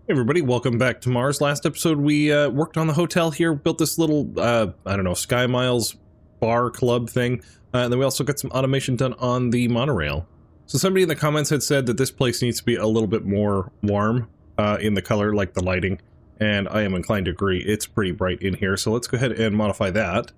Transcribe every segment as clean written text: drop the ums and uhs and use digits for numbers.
Hey everybody, welcome back to Mars. Last episode we worked on the hotel here, built this little, I don't know, Sky Miles bar club thing, and then we also got some automation done on the monorail. So somebody in the comments had said that this place needs to be a little bit more warm in the color, like the lighting, and I am inclined to agree. It's pretty bright in here, so let's go ahead and modify that.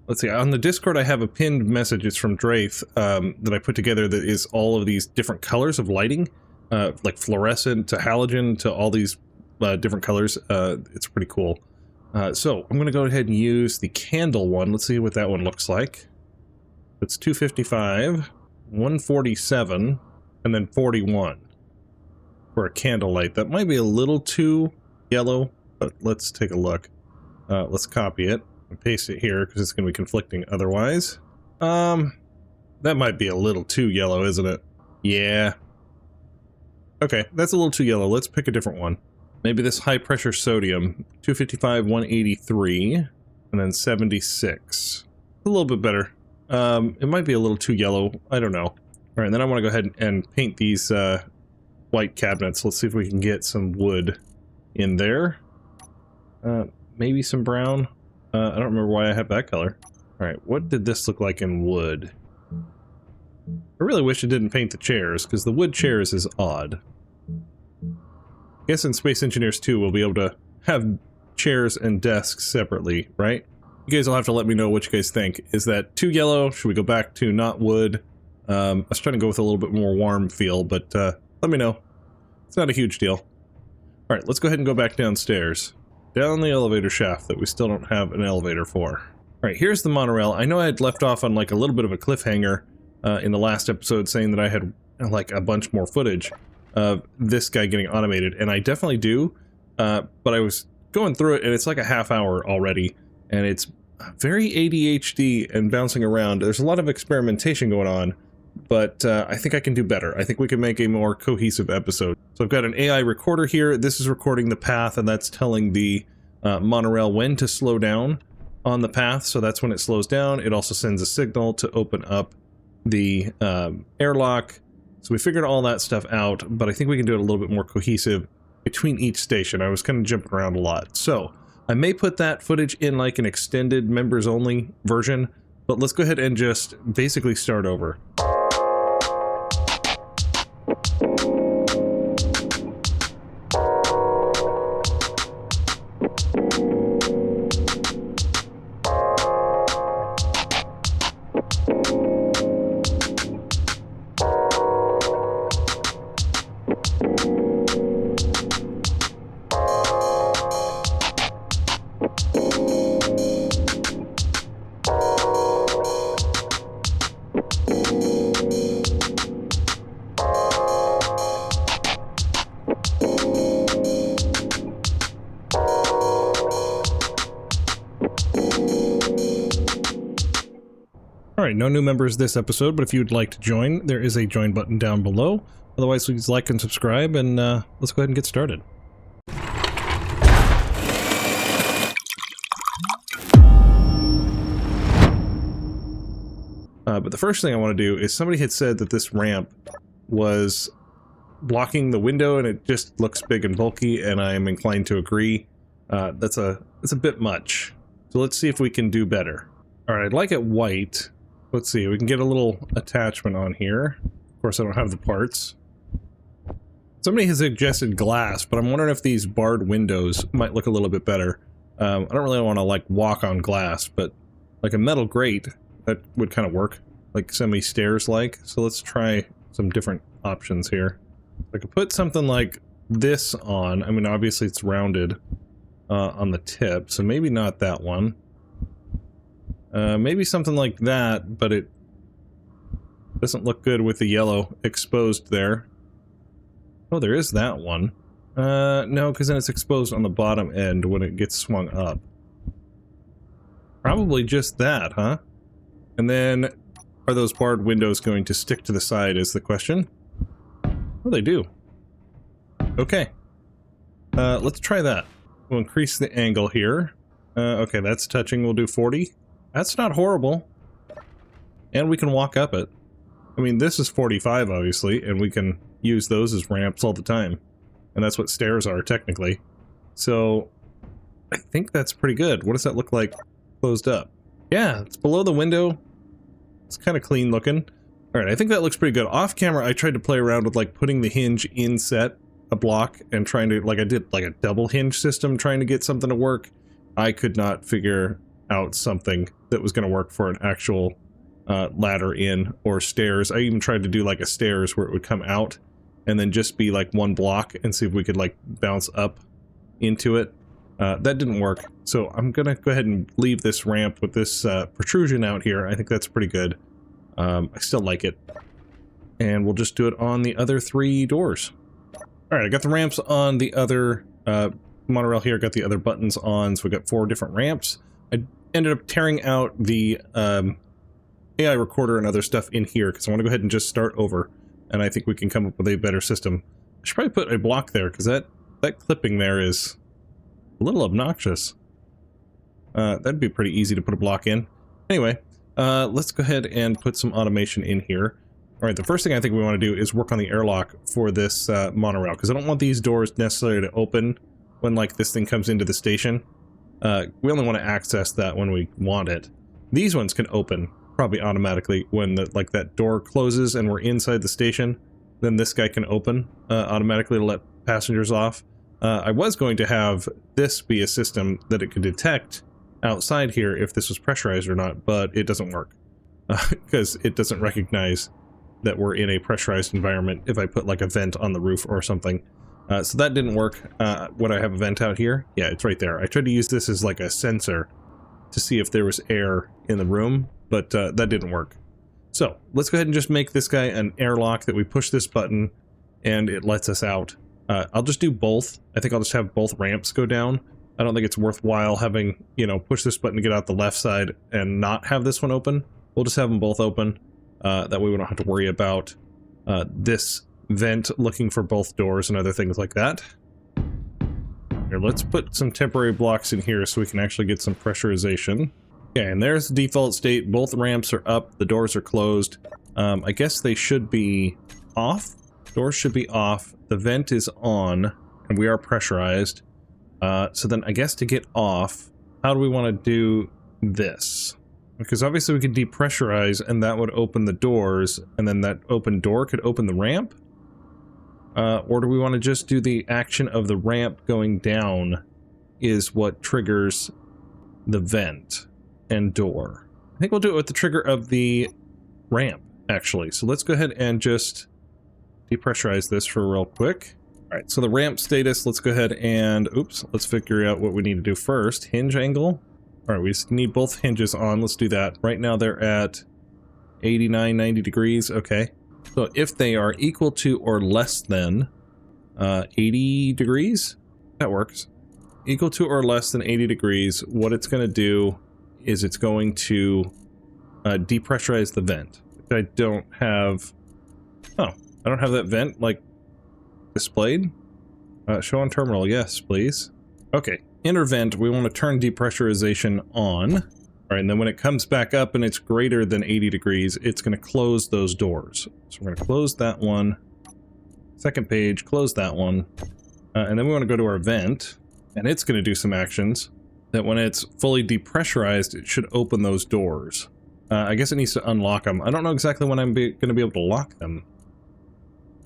Let's see, on the Discord I have a pinned message, it's from Draith, that I put together that is all of these different colors of lighting. Like fluorescent to halogen to all these different colors. It's pretty cool. So I'm going to go ahead and use the candle one. Let's see what that one looks like. It's 255, 147, and then 41 for a candle light. That might be a little too yellow, but let's take a look. Let's copy it and paste it here because it's going to be conflicting otherwise. That might be a little too yellow, isn't it? Yeah. Okay, that's a little too yellow. Let's pick a different one. Maybe this high pressure sodium. 255, 183, and then 76. A little bit better. It might be a little too yellow. I don't know. All right, then I want to go ahead and paint these white cabinets. Let's see if we can get some wood in there. Maybe some brown. I don't remember why I have that color. All right, what did this look like in wood? I really wish it didn't paint the chairs, because the wood chairs is odd. I guess in Space Engineers 2 we'll be able to have chairs and desks separately, right? You guys will have to let me know what you guys think. Is that too yellow? Should we go back to not wood? I was trying to go with a little bit more warm feel, but let me know. It's not a huge deal. Alright, let's go ahead and go back downstairs. Down the elevator shaft that we still don't have an elevator for. Alright, here's the monorail. I know I had left off on like a little bit of a cliffhanger in the last episode saying that I had like a bunch more footage of this guy getting automated, and I definitely do, but I was going through it and it's like a half hour already, and it's very ADHD and bouncing around. There's a lot of experimentation going on, but I think I can do better. I think we can make a more cohesive episode. So I've got an AI recorder here. This is recording the path, and that's telling the monorail when to slow down on the path, so that's when it slows down. It also sends a signal to open up the airlock. So we figured all that stuff out, but I think we can do it a little bit more cohesive between each station. I was kind of jumping around a lot. So I may put that footage in like an extended members only version, but let's go ahead and just basically start over. Alright, no new members this episode, but if you'd like to join, there is a join button down below. Otherwise, please like and subscribe, and let's go ahead and get started. But the first thing I want to do is, somebody had said that this ramp was blocking the window and it just looks big and bulky, and I am inclined to agree. That's a bit much. So let's see if we can do better. Alright, I'd like it white. Let's see, we can get a little attachment on here. Of course, I don't have the parts. Somebody has suggested glass, but I'm wondering if these barred windows might look a little bit better. I don't really want to like walk on glass, but like a metal grate, that would kind of work. Like semi-stairs like. So let's try some different options here. I could put something like this on. I mean, obviously it's rounded on the tip, so maybe not that one. Maybe something like that, but it doesn't look good with the yellow exposed there. Oh, there is that one. No, because then it's exposed on the bottom end when it gets swung up. Probably just that, huh? And then, are those barred windows going to stick to the side is the question? Oh, they do. Okay. Let's try that. We'll increase the angle here. Okay, that's touching. We'll do 40. That's not horrible. And we can walk up it. I mean, this is 45, obviously, and we can use those as ramps all the time. and that's what stairs are technically. So I think that's pretty good. What does that look like closed up? Yeah, it's below the window. It's kind of clean looking. All right, I think that looks pretty good. Off camera, I tried to play around with like putting the hinge inset a block and trying to, like I did like a double hinge system trying to get something to work. I could not figure out something that was going to work for an actual ladder in or stairs. I even tried to do like a stairs where it would come out and then just be like one block and see if we could like bounce up into it. That didn't work, so I'm gonna go ahead and leave this ramp with this protrusion out here. I think that's pretty good. I still like it. And we'll just do it on the other 3 doors. Alright, I got the ramps on the other monorail here, got the other buttons on, so we got 4 different ramps. I ended up tearing out the AI recorder and other stuff in here, because I want to go ahead and just start over, and I think we can come up with a better system. I should probably put a block there, because that clipping there is a little obnoxious. That'd be pretty easy to put a block in. Anyway, let's go ahead and put some automation in here. Alright, the first thing I think we want to do is work on the airlock for this monorail, because I don't want these doors necessarily to open when like this thing comes into the station. We only want to access that when we want it. These ones can open probably automatically when like that door closes and we're inside the station. Then this guy can open automatically to let passengers off. I was going to have this be a system that it could detect outside here if this was pressurized or not, but it doesn't work because it doesn't recognize that we're in a pressurized environment if I put like a vent on the roof or something. So that didn't work. Would I have a vent out here? Yeah, it's right there. I tried to use this as like a sensor to see if there was air in the room, but that didn't work. So let's go ahead and just make this guy an airlock that we push this button and it lets us out. I'll just do both. I think I'll just have both ramps go down. I don't think it's worthwhile having, you know, push this button to get out the left side and not have this one open. We'll just have them both open. That way we don't have to worry about this vent looking for both doors and other things like that. Here, let's put some temporary blocks in here so we can actually get some pressurization. Okay, and there's the default state. Both ramps are up, the doors are closed. I guess they should be off. Doors should be off. The vent is on, and we are pressurized. So then I guess to get off, how do we want to do this? Because obviously we could depressurize and that would open the doors, and then that open door could open the ramp? Or do we want to just do the action of the ramp going down is what triggers the vent and door? I think we'll do it with the trigger of the ramp, actually. So let's go ahead and just depressurize this for real quick. Alright, so the ramp status, let's go ahead and, oops, let's figure out what we need to do first. Hinge angle. Alright, we just need both hinges on. Let's do that. Right now they're at 89, 90 degrees. Okay. So if they are equal to or less than 80 degrees, that works. Equal to or less than 80 degrees, what it's going to do is it's going to depressurize the vent. I don't have... Oh, I don't have that vent, like, displayed? Show on terminal, yes, please. Okay, inner vent, we want to turn depressurization on. Alright, and then when it comes back up and it's greater than 80 degrees, it's going to close those doors. So we're going to close that one. Second page, close that one. And then we want to go to our vent, and it's going to do some actions that when it's fully depressurized, it should open those doors. I guess it needs to unlock them. I don't know exactly when I'm going to be able to lock them.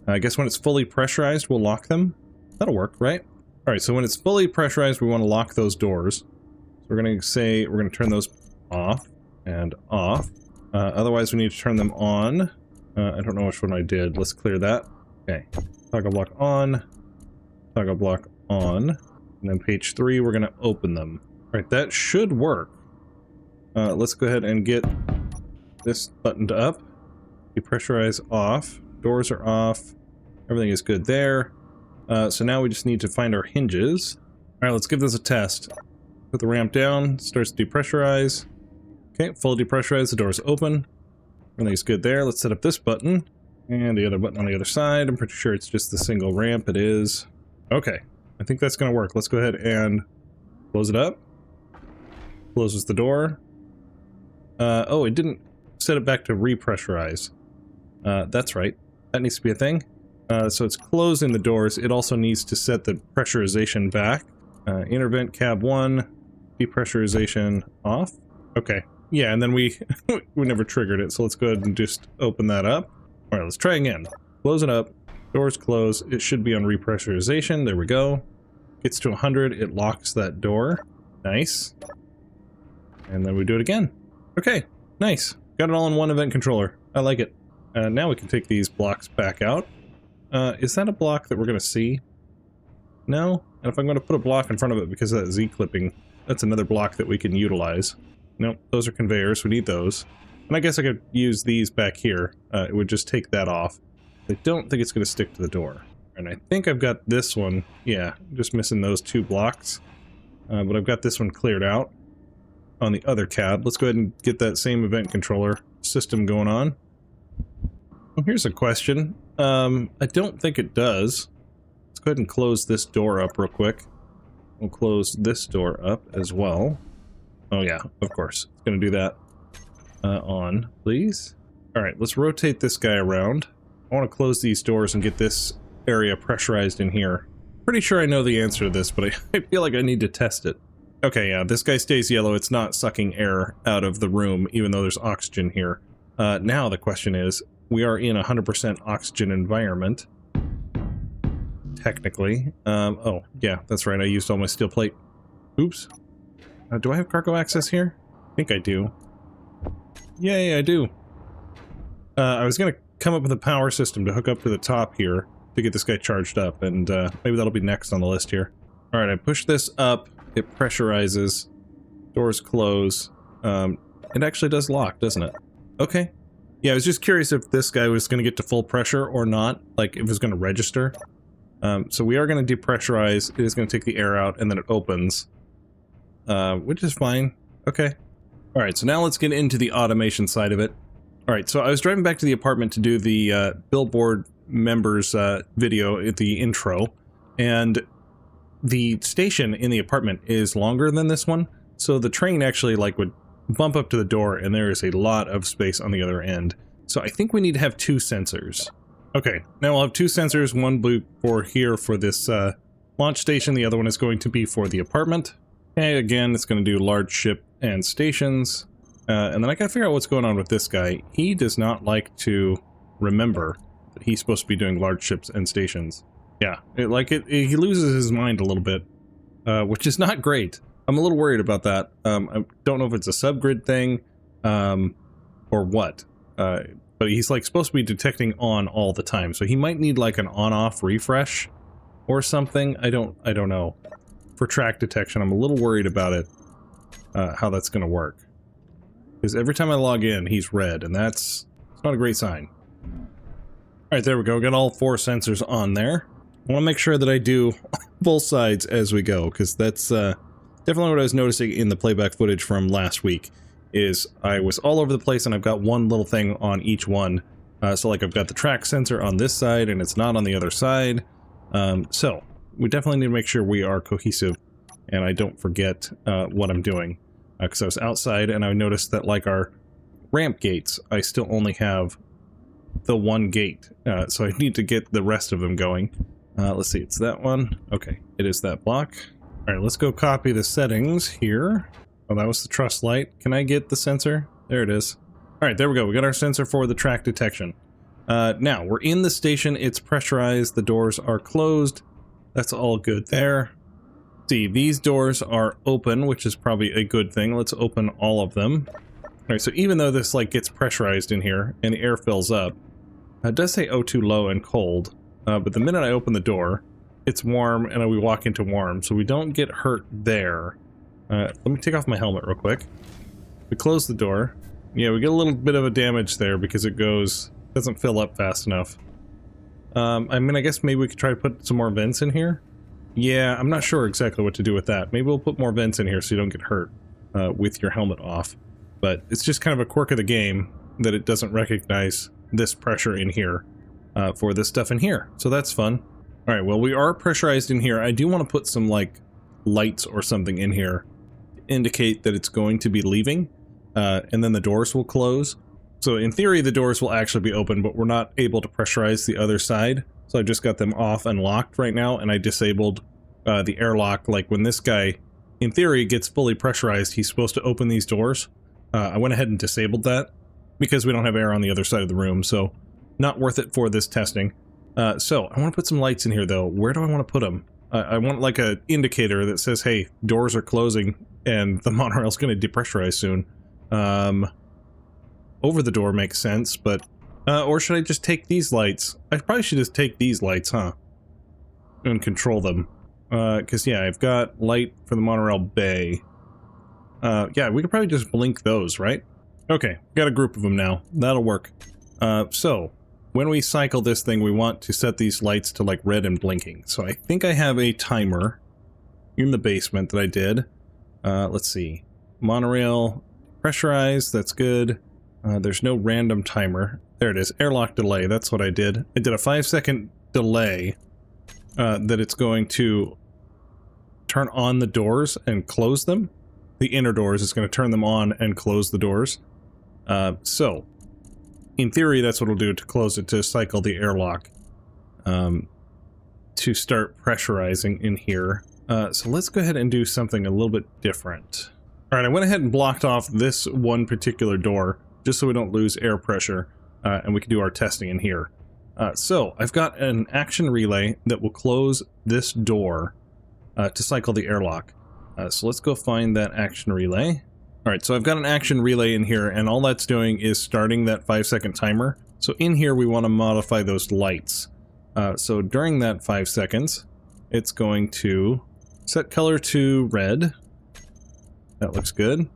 I guess when it's fully pressurized, we'll lock them. That'll work, right? Alright, so when it's fully pressurized, we want to lock those doors. So we're going to say, we're going to turn those off and off. Otherwise, we need to turn them on. I don't know which one I did. Let's clear that. Okay. Toggle block on. Toggle block on. And then page 3, we're going to open them. Alright, that should work. Let's go ahead and get this buttoned up. Depressurize off. Doors are off. Everything is good there. So now we just need to find our hinges. Alright, let's give this a test. Put the ramp down, starts to depressurize. Okay, fully depressurized, the door's open. Everything's good there. Let's set up this button. And the other button on the other side. I'm pretty sure it's just the single ramp. It is. Okay, I think that's going to work. Let's go ahead and close it up. Closes the door. Oh, it didn't set it back to repressurize. That's right. That needs to be a thing. So it's closing the doors. It also needs to set the pressurization back. Inner vent cab 1, depressurization off. Okay. Yeah, and then we never triggered it, so let's go ahead and just open that up. Alright, let's try again. Close it up. Doors close. It should be on repressurization. There we go. Gets to 100, it locks that door. Nice. And then we do it again. Okay, nice. Got it all in one event controller. I like it. Now we can take these blocks back out. Is that a block that we're going to see? No? And if I'm going to put a block in front of it because of that Z-clipping, that's another block that we can utilize. Nope, those are conveyors. We need those. And I guess I could use these back here. It would just take that off. I don't think it's going to stick to the door. And I think I've got this one. Yeah, just missing those 2 blocks. But I've got this one cleared out on the other cab. Let's go ahead and get that same event controller system going on. Well, here's a question. I don't think it does. Let's go ahead and close this door up real quick. We'll close this door up as well. Oh yeah, of course. It's going to do that. On, please. Alright, let's rotate this guy around. I want to close these doors and get this area pressurized in here. Pretty sure I know the answer to this, but I feel like I need to test it. Okay, yeah, this guy stays yellow. It's not sucking air out of the room, even though there's oxygen here. Now the question is, we are in a 100% oxygen environment. Technically. Oh, yeah, that's right. I used all my steel plate. Oops. Do I have cargo access here? I think I do. Yay, I do. I was going to come up with a power system to hook up to the top here to get this guy charged up, and maybe that'll be next on the list here. Alright, I push this up, it pressurizes, doors close. It actually does lock, doesn't it? Okay. Yeah, I was just curious if this guy was going to get to full pressure or not, like if it was going to register. So we are going to depressurize, it is going to take the air out, and then it opens. Which is fine. Okay. Alright, so now let's get into the automation side of it. Alright, so I was driving back to the apartment to do the billboard members video at the intro, and the station in the apartment is longer than this one, so the train actually like would bump up to the door and there is a lot of space on the other end. So I think we need to have 2 sensors. Okay, now we'll have 2 sensors, one blue for here for this launch station, the other one is going to be for the apartment. Okay, again, it's going to do large ship and stations. And then I gotta figure out what's going on with this guy. He does not like to remember that he's supposed to be doing large ships and stations. Yeah, he loses his mind a little bit, which is not great. I'm a little worried about that. I don't know if it's a subgrid thing, or what. But he's like supposed to be detecting on all the time, so he might need like an on-off refresh or something. I don't know. For track detection, I'm a little worried about it, how that's going to work. Because every time I log in, he's red, and it's not a great sign. Alright, there we go. Got all 4 sensors on there. I want to make sure that I do both sides as we go, because that's definitely what I was noticing in the playback footage from last week, is I was all over the place and I've got one little thing on each one. So like I've got the track sensor on this side and it's not on the other side. So we definitely need to make sure we are cohesive and I don't forget what I'm doing. Because I was outside and I noticed that like our ramp gates, I still only have the one gate. So I need to get the rest of them going. Let's see, it's that one. Okay, it is that block. Alright, let's go copy the settings here. Oh, that was the truss light. Can I get the sensor? There it is. Alright, there we go. We got our sensor for the track detection. Now, we're in the station. It's pressurized. The doors are closed. That's all good there. See, these doors are open, which is probably a good thing. Let's open all of them. Alright, so even though this like gets pressurized in here and the air fills up, it does say O2 low and cold, but the minute I open the door, it's warm and we walk into warm, so we don't get hurt there. Let me take off my helmet real quick. We close the door. Yeah, we get a little bit of a damage there because it doesn't fill up fast enough. I mean, I guess maybe we could try to put some more vents in here. Yeah, I'm not sure exactly what to do with that. Maybe we'll put more vents in here so you don't get hurt with your helmet off. But it's just kind of a quirk of the game that it doesn't recognize this pressure in here for this stuff in here. So that's fun. Alright, well, we are pressurized in here. I do want to put some, like, lights or something in here to indicate that it's going to be leaving. And then the doors will close. So in theory, the doors will actually be open, but we're not able to pressurize the other side. So I just got them off and locked right now, and I disabled the airlock. Like when this guy, in theory, gets fully pressurized, he's supposed to open these doors. I went ahead and disabled that because we don't have air on the other side of the room, so not worth it for this testing. So I want to put some lights in here though. Where do I want to put them? I want like a indicator that says, hey, doors are closing and the monorail's going to depressurize soon. Over the door makes sense, but or should I just take these lights? I probably should just take these lights, huh? And control them. Because yeah, I've got light for the monorail bay. Yeah, we could probably just blink those, right? Okay, got a group of them now. That'll work. So, when we cycle this thing, we want to set these lights to like red and blinking. So I think I have a timer in the basement that I did. Let's see. Monorail pressurized, that's good. There's no random timer. There it is, airlock delay, that's what I did. I did a 5-second delay that it's going to turn on the doors and close them. The inner doors, it's going to turn them on and close the doors. So, in theory, that's what it'll do to close it, to cycle the airlock. To start pressurizing in here. So let's go ahead and do something a little bit different. Alright, I went ahead and blocked off this one particular door, just so we don't lose air pressure, and we can do our testing in here. So, I've got an action relay that will close this door to cycle the airlock. So let's go find that action relay. Alright, so I've got an action relay in here, and all that's doing is starting that 5-second timer. So in here we want to modify those lights. So during that 5 seconds, it's going to set color to red. That looks good.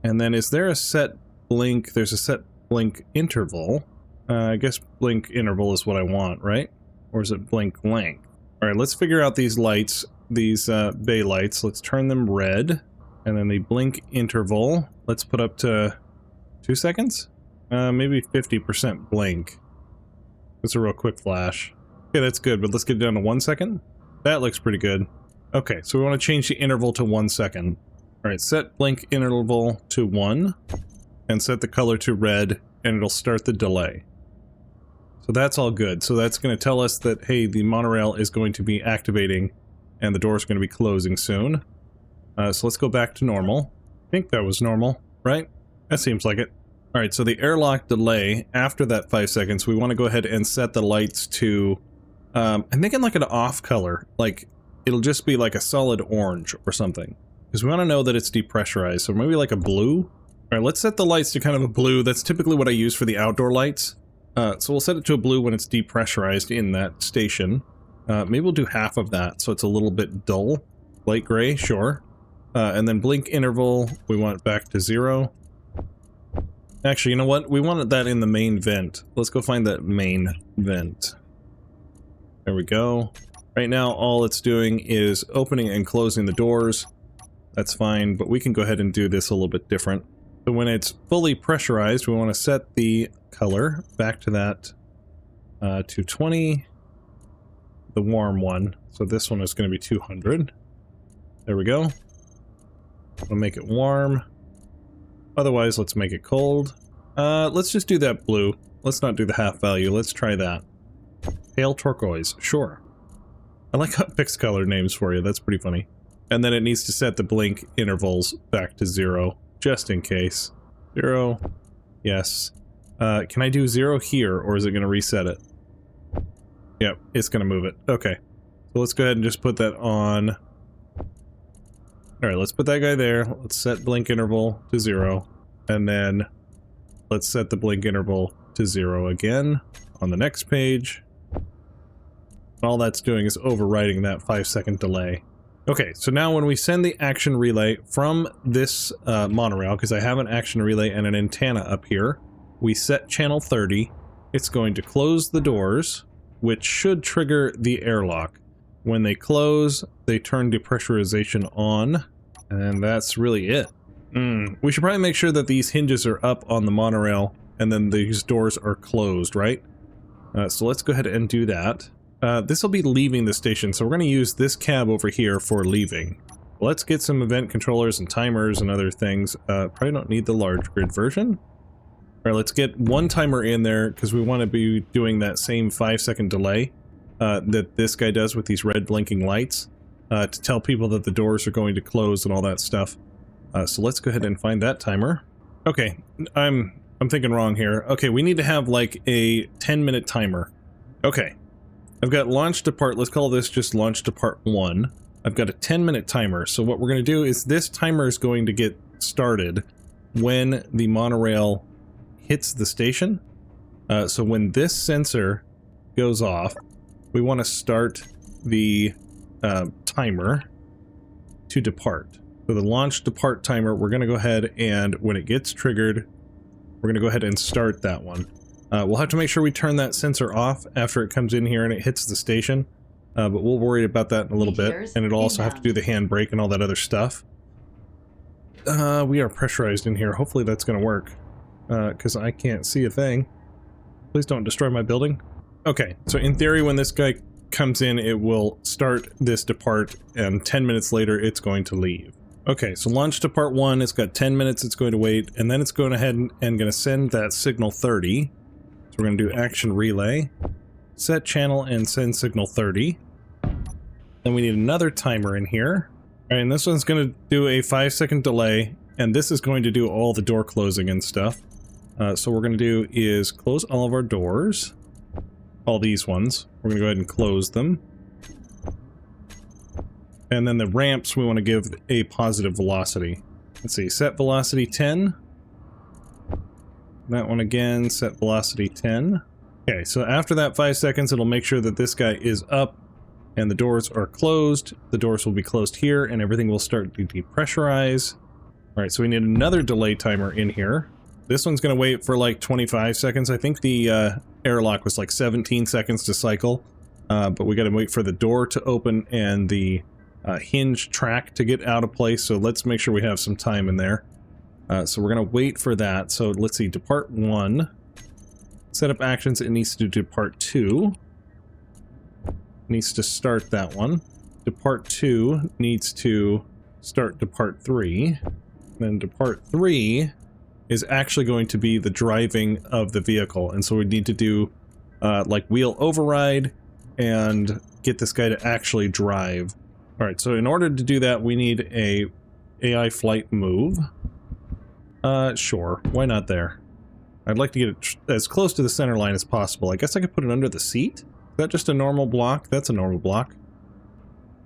And then is there a set blink? There's a set blink interval. I guess blink interval is what I want, right? Or is it blink length? Alright, let's figure out these lights, these bay lights. Let's turn them red. And then the blink interval, let's put up to 2 seconds? Maybe 50% blink. That's a real quick flash. Okay, that's good, but let's get it down to 1 second. That looks pretty good. Okay, so we want to change the interval to 1 second. Alright, set blink interval to 1, and set the color to red, and it'll start the delay. So that's all good. So that's going to tell us that, hey, the monorail is going to be activating, and the door's going to be closing soon. So let's go back to normal. I think that was normal, right? That seems like it. Alright, so the airlock delay, after that 5 seconds, we want to go ahead and set the lights to, I'm thinking like an off color. Like, it'll just be like a solid orange or something. Because we want to know that it's depressurized, so maybe like a blue? Alright, let's set the lights to kind of a blue. That's typically what I use for the outdoor lights. So we'll set it to a blue when it's depressurized in that station. Maybe we'll do half of that, so it's a little bit dull. Light gray, sure. And then blink interval, we want it back to 0. Actually, you know what? We wanted that in the main vent. Let's go find that main vent. There we go. Right now, all it's doing is opening and closing the doors. That's fine, but we can go ahead and do this a little bit different. So when it's fully pressurized, we want to set the color back to that 220, the warm one. So this one is going to be 200. There we go. We'll make it warm. Otherwise, let's make it cold. Let's just do that blue. Let's not do the half value. Let's try that. Pale turquoise. Sure. I like how it picks color names for you. That's pretty funny. And then it needs to set the blink intervals back to 0, just in case. 0. Yes. Can I do 0 here, or is it going to reset it? Yep, it's going to move it. Okay. So let's go ahead and just put that on. Alright, let's put that guy there. Let's set blink interval to 0. And then let's set the blink interval to 0 again on the next page. All that's doing is overriding that 5-second delay. Okay, so now when we send the action relay from this monorail, because I have an action relay and an antenna up here, we set channel 30. It's going to close the doors, which should trigger the airlock. When they close, they turn depressurization on, and that's really it. We should probably make sure that these hinges are up on the monorail, and then these doors are closed, right? So let's go ahead and do that. This will be leaving the station, so we're going to use this cab over here for leaving. Let's get some event controllers and timers and other things. Probably don't need the large grid version. All right, let's get one timer in there because we want to be doing that same 5-second delay that this guy does with these red blinking lights to tell people that the doors are going to close and all that stuff. So let's go ahead and find that timer. Okay, I'm thinking wrong here. Okay, we need to have like a 10-minute timer. Okay, I've got launch depart. Let's call this just launch depart 1. I've got a 10-minute timer. So what we're going to do is this timer is going to get started when the monorail hits the station. So when this sensor goes off, we want to start the timer to depart. So the launch depart timer, we're going to go ahead and when it gets triggered, we're going to go ahead and start that one. We'll have to make sure we turn that sensor off after it comes in here and it hits the station. But we'll worry about that in a little bit. And it'll also have to do the handbrake and all that other stuff. We are pressurized in here. Hopefully that's going to work. Because I can't see a thing. Please don't destroy my building. Okay, so in theory when this guy comes in, it will start this depart, and 10 minutes later it's going to leave. Okay, so launch depart 1, it's got 10 minutes it's going to wait, and then it's going ahead and going to send that signal 30. So we're going to do action relay, set channel and send signal 30. Then we need another timer in here. All right, and this one's going to do a 5-second delay, and this is going to do all the door closing and stuff. So what we're going to do is close all of our doors. All these ones. We're going to go ahead and close them. And then the ramps we want to give a positive velocity. Let's see, set velocity 10. That one again, set velocity 10. Okay, so after that 5 seconds, it'll make sure that this guy is up and the doors are closed. The doors will be closed here and everything will start to depressurize. Alright, so we need another delay timer in here. This one's going to wait for like 25 seconds. I think the airlock was like 17 seconds to cycle. But we got to wait for the door to open and the hinge track to get out of place. So let's make sure we have some time in there. So we're going to wait for that. So let's see, depart 1. Set up actions, it needs to do depart 2. Needs to start that one. Depart 2 needs to start depart 3. Then depart 3 is actually going to be the driving of the vehicle. And so we need to do like wheel override and get this guy to actually drive. All right, so in order to do that, we need a AI flight move. Sure, why not there? I'd like to get it as close to the center line as possible. I guess I could put it under the seat? Is that just a normal block? That's a normal block.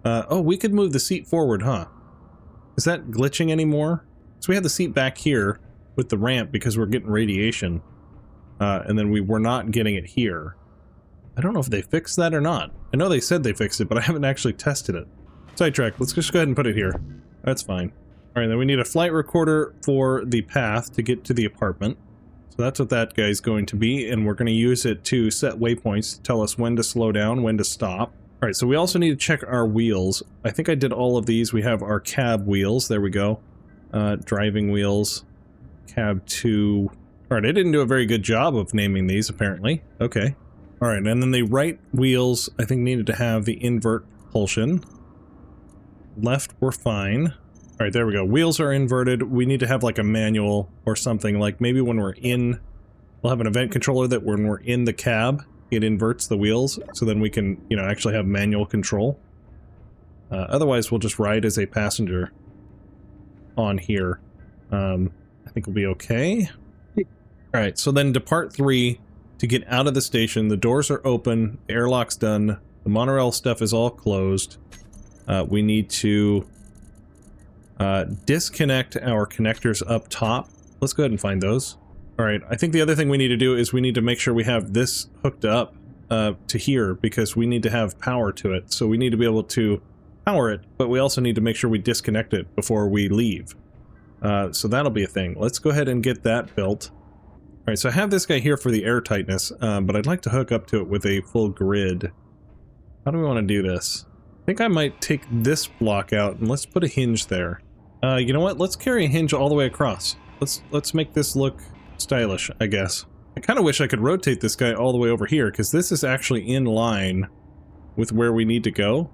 Oh, we could move the seat forward, huh? Is that glitching anymore? So we had the seat back here with the ramp because we're getting radiation. And then we were not getting it here. I don't know if they fixed that or not. I know they said they fixed it, but I haven't actually tested it. Sidetrack, let's just go ahead and put it here. That's fine. Alright, then we need a flight recorder for the path to get to the apartment. So that's what that guy's going to be, and we're going to use it to set waypoints to tell us when to slow down, when to stop. Alright, so we also need to check our wheels. I think I did all of these. We have our cab wheels. There we go. Driving wheels. Cab 2. Alright, I didn't do a very good job of naming these, apparently. Okay. Alright, and then the right wheels, I think, needed to have the invert propulsion. Left, we're fine. Alright, there we go. Wheels are inverted. We need to have like a manual or something. Like maybe when we're in, we'll have an event controller that when we're in the cab, it inverts the wheels. So then we can, you know, actually have manual control. Otherwise, we'll just ride as a passenger on here. I think we'll be okay. Alright, so then depart 3 to get out of the station. The doors are open. The airlock's done. The monorail stuff is all closed. We need to disconnect our connectors up top. Let's go ahead and find those. Alright, I think the other thing we need to do is we need to make sure we have this hooked up to here because we need to have power to it. So we need to be able to power it, but we also need to make sure we disconnect it before we leave. So that'll be a thing. Let's go ahead and get that built. Alright, so I have this guy here for the air tightness, but I'd like to hook up to it with a full grid. How do we want to do this? I think I might take this block out and let's put a hinge there. You know what? Let's carry a hinge all the way across. Let's make this look stylish, I guess. I kind of wish I could rotate this guy all the way over here because this is actually in line with where we need to go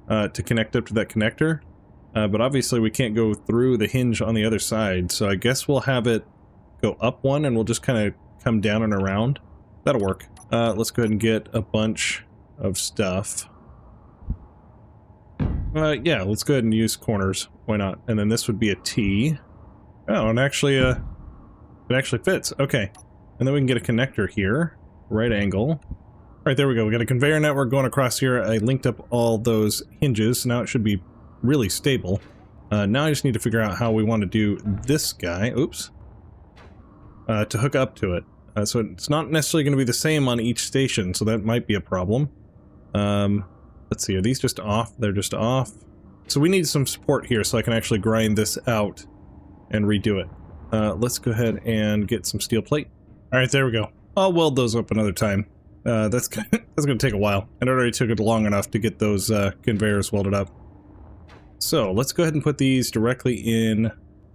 to connect up to that connector. But obviously we can't go through the hinge on the other side, so I guess we'll have it go up one and we'll just kind of come down and around. That'll work. Let's go ahead and get a bunch of stuff. Yeah, let's go ahead and use corners. Why not? And then this would be a T. Oh, and actually, it actually fits. Okay. And then we can get a connector here. Right angle. All right, there we go. We got a conveyor network going across here. I linked up all those hinges, so now it should be really stable. Now I just need to figure out how we want to do this guy. Oops. To hook up to it. So it's not necessarily going to be the same on each station, so that might be a problem. Let's see, are these just off? They're just off. So we need some support here so I can actually grind this out and redo it. Let's go ahead and get some steel plate. Alright, there we go. I'll weld those up another time. That's going to take a while. And it already took it long enough to get those conveyors welded up. So let's go ahead and put these directly in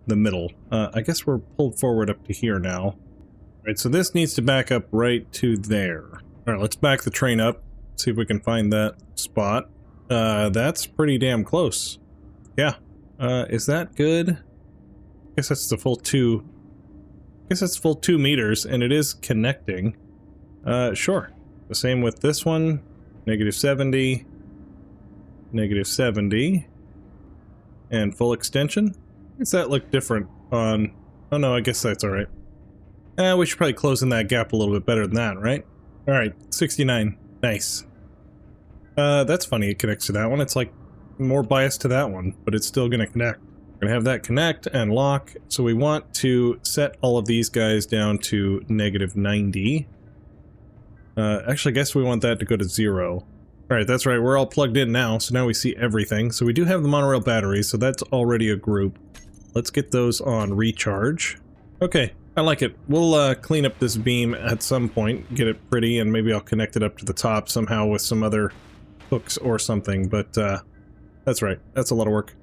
the middle. I guess we're pulled forward up to here now. All right, so this needs to back up right to there. All right, let's back the train up. See if we can find that spot. That's pretty damn close. Yeah. Is that good? I guess that's the full 2. I guess that's full 2 meters, and it is connecting. Sure. The same with this one. -70. -70. And full extension. Does that look different on... Oh no, I guess that's alright. We should probably close in that gap a little bit better than that, right? Alright, 69. Nice. That's funny it connects to that one. It's like more biased to that one, but it's still going to connect. We're going to have that connect and lock. So we want to set all of these guys down to -90. Actually, I guess we want that to go to 0. Alright, that's right. We're all plugged in now, so now we see everything. So we do have the monorail batteries, so that's already a group. Let's get those on recharge. Okay, I like it. We'll clean up this beam at some point, get it pretty, and maybe I'll connect it up to the top somehow with some other hooks or something, but that's right. That's a lot of work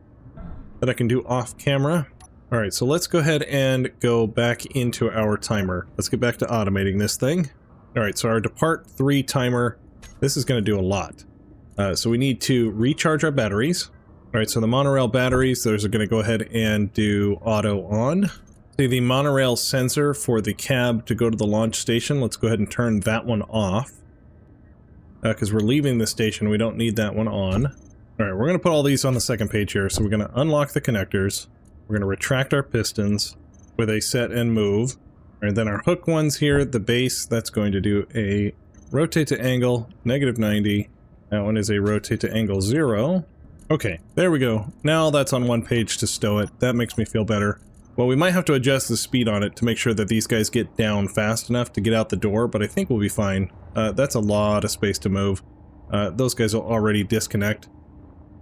that I can do off camera. Alright, so let's go ahead and go back into our timer. Let's get back to automating this thing. Alright, so our depart 3 timer, this is going to do a lot. So we need to recharge our batteries. Alright, so the monorail batteries, those are going to go ahead and do auto on. See, the monorail sensor for the cab to go to the launch station, let's go ahead and turn that one off. Because we're leaving the station, we don't need that one on. Alright, we're going to put all these on the second page here. So we're going to unlock the connectors. We're going to retract our pistons with a set and move. Alright, then our hook ones here, the base, that's going to do a rotate to angle, -90. That one is a rotate to angle 0. Okay, there we go. Now that's on one page to stow it. That makes me feel better. Well, we might have to adjust the speed on it to make sure that these guys get down fast enough to get out the door, but I think we'll be fine. That's a lot of space to move. Those guys will already disconnect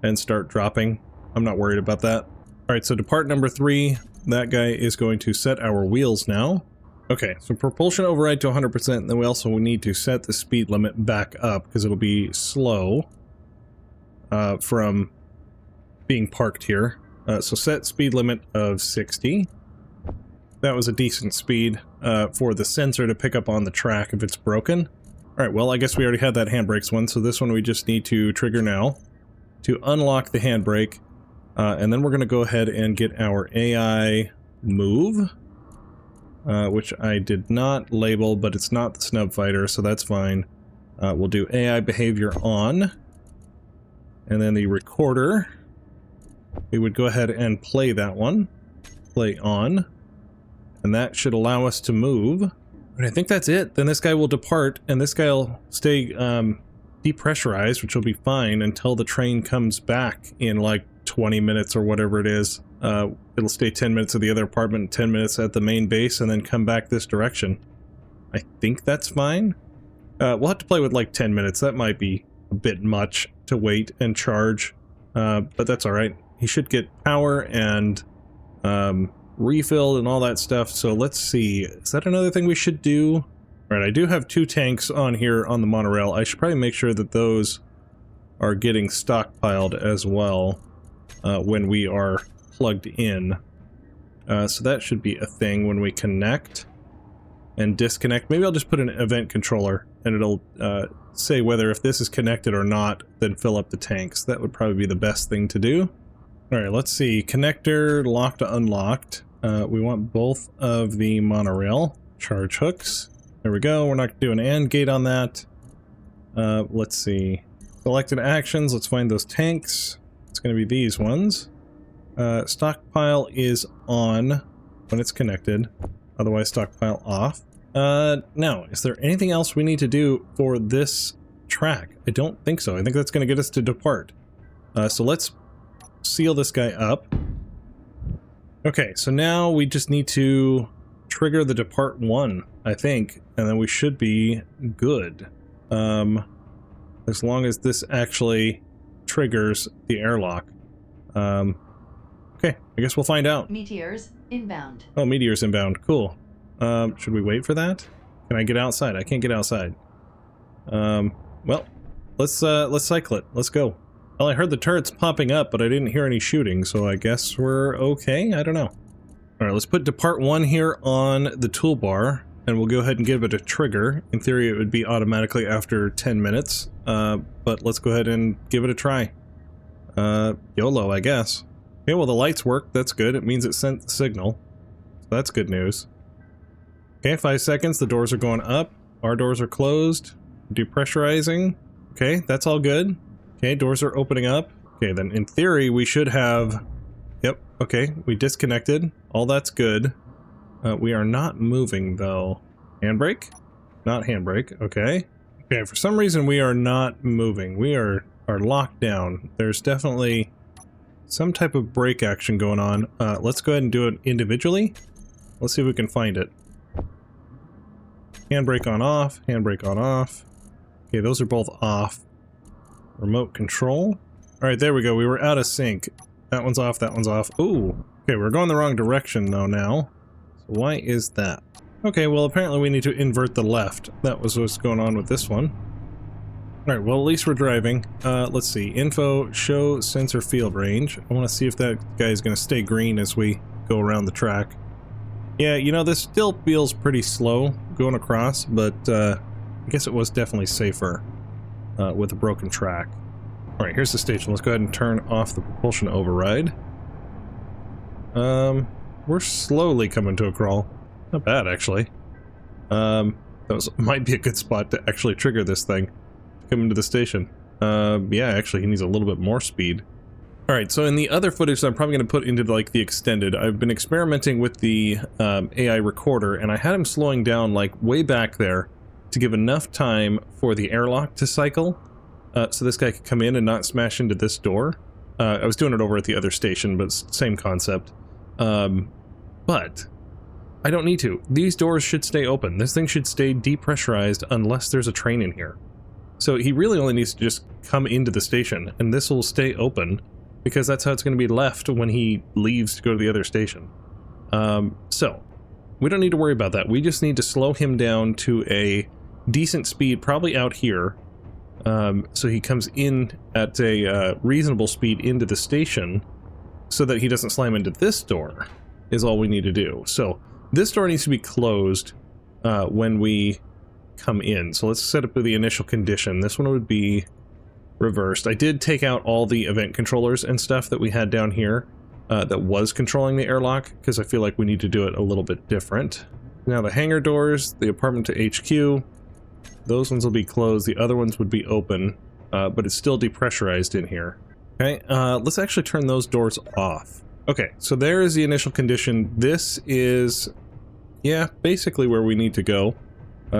and start dropping. I'm not worried about that. Alright, so depart number 3, that guy is going to set our wheels now. Okay, so propulsion override to 100%, and then we also need to set the speed limit back up, because it'll be slow from being parked here. So set speed limit of 60. That was a decent speed for the sensor to pick up on the track if it's broken. Alright, well, I guess we already had that handbrakes one, so this one we just need to trigger now to unlock the handbrake. And then we're going to go ahead and get our AI move, which I did not label, but it's not the snub fighter, so that's fine. We'll do AI behavior on, and then the recorder, we would go ahead and play that one, play on, and that should allow us to move. And I think that's it. Then this guy will depart, and this guy will stay depressurized, which will be fine until the train comes back in like 20 minutes or whatever it is. It'll stay 10 minutes at the other apartment and 10 minutes at the main base and then come back this direction. I think that's fine. We'll have to play with like 10 minutes. That might be a bit much to wait and charge, but that's alright. He should get power and refilled and all that stuff. So let's see. Is that another thing we should do? All right, I do have 2 tanks on here on the monorail. I should probably make sure that those are getting stockpiled as well when we are plugged in. So that should be a thing when we connect and disconnect. Maybe I'll just put an event controller and it'll say whether if this is connected or not, then fill up the tanks. That would probably be the best thing to do. All right, let's see. Connector, locked to unlocked. We want both of the monorail charge hooks. There we go. We're not doing an AND gate on that. Let's see. Selected actions. Let's find those tanks. It's going to be these ones. Stockpile is on when it's connected. Otherwise, stockpile off. Now, is there anything else we need to do for this track? I don't think so. I think that's going to get us to depart. So let's seal this guy up. Okay, so now we just need to trigger the depart one, I think, and then we should be good. As long as this actually triggers the airlock. Okay, I guess we'll find out. Meteors inbound. Oh, meteors inbound. Cool. Should we wait for that? Can I get outside? I can't get outside. Well, let's cycle it. Let's go. Well, I heard the turrets popping up, but I didn't hear any shooting, so I guess we're okay? I don't know. Alright, let's put depart 1 here on the toolbar, and we'll go ahead and give it a trigger. In theory, it would be automatically after 10 minutes, but let's go ahead and give it a try. YOLO, I guess. Okay, well, the lights work. That's good. It means it sent the signal. So that's good news. Okay, 5 seconds. The doors are going up. Our doors are closed. Depressurizing. Okay, that's all good. Okay, doors are opening up. Okay, then in theory, we should have... Yep, okay, we disconnected. All that's good. We are not moving, though. Handbrake? Not handbrake, okay. Okay, for some reason, we are not moving. We are locked down. There's definitely some type of brake action going on. Let's go ahead and do it individually. Let's see if we can find it. Handbrake on off, handbrake on off. Okay, those are both off. Remote control. Alright, there we go. We were out of sync. That one's off, that one's off. Ooh. Okay, we're going the wrong direction though now. So why is that? Okay, well apparently we need to invert the left. That was what's going on with this one. Alright, well at least we're driving. Let's see. Info, show sensor field range. I want to see if that guy is going to stay green as we go around the track. Yeah, you know, this still feels pretty slow going across, but I guess it was definitely safer. With a broken track. Alright, here's the station. Let's go ahead and turn off the propulsion override. We're slowly coming to a crawl. Not bad, actually. Might be a good spot to actually trigger this thing. Come into the station. Yeah, actually, he needs a little bit more speed. Alright, so in the other footage that I'm probably going to put into, like, the extended, I've been experimenting with the AI recorder, and I had him slowing down, like, way back there, to give enough time for the airlock to cycle, so this guy could come in and not smash into this door. I was doing it over at the other station, but same concept. But I don't need to. These doors should stay open. This thing should stay depressurized unless there's a train in here. So he really only needs to just come into the station, and this will stay open, because that's how it's going to be left when he leaves to go to the other station. So we don't need to worry about that. We just need to slow him down to a decent speed, probably out here, so he comes in at a reasonable speed into the station, so that he doesn't slam into this door, is all we need to do. So this door needs to be closed when we come in. So let's set up the initial condition. This one would be reversed. I did take out all the event controllers and stuff that we had down here that was controlling the airlock, because I feel like we need to do it a little bit different. Now the hangar doors, the apartment to HQ, those ones will be closed, the other ones would be open, but it's still depressurized in here. Okay, let's actually turn those doors off. Okay, so there is the initial condition. This is, yeah, basically where we need to go.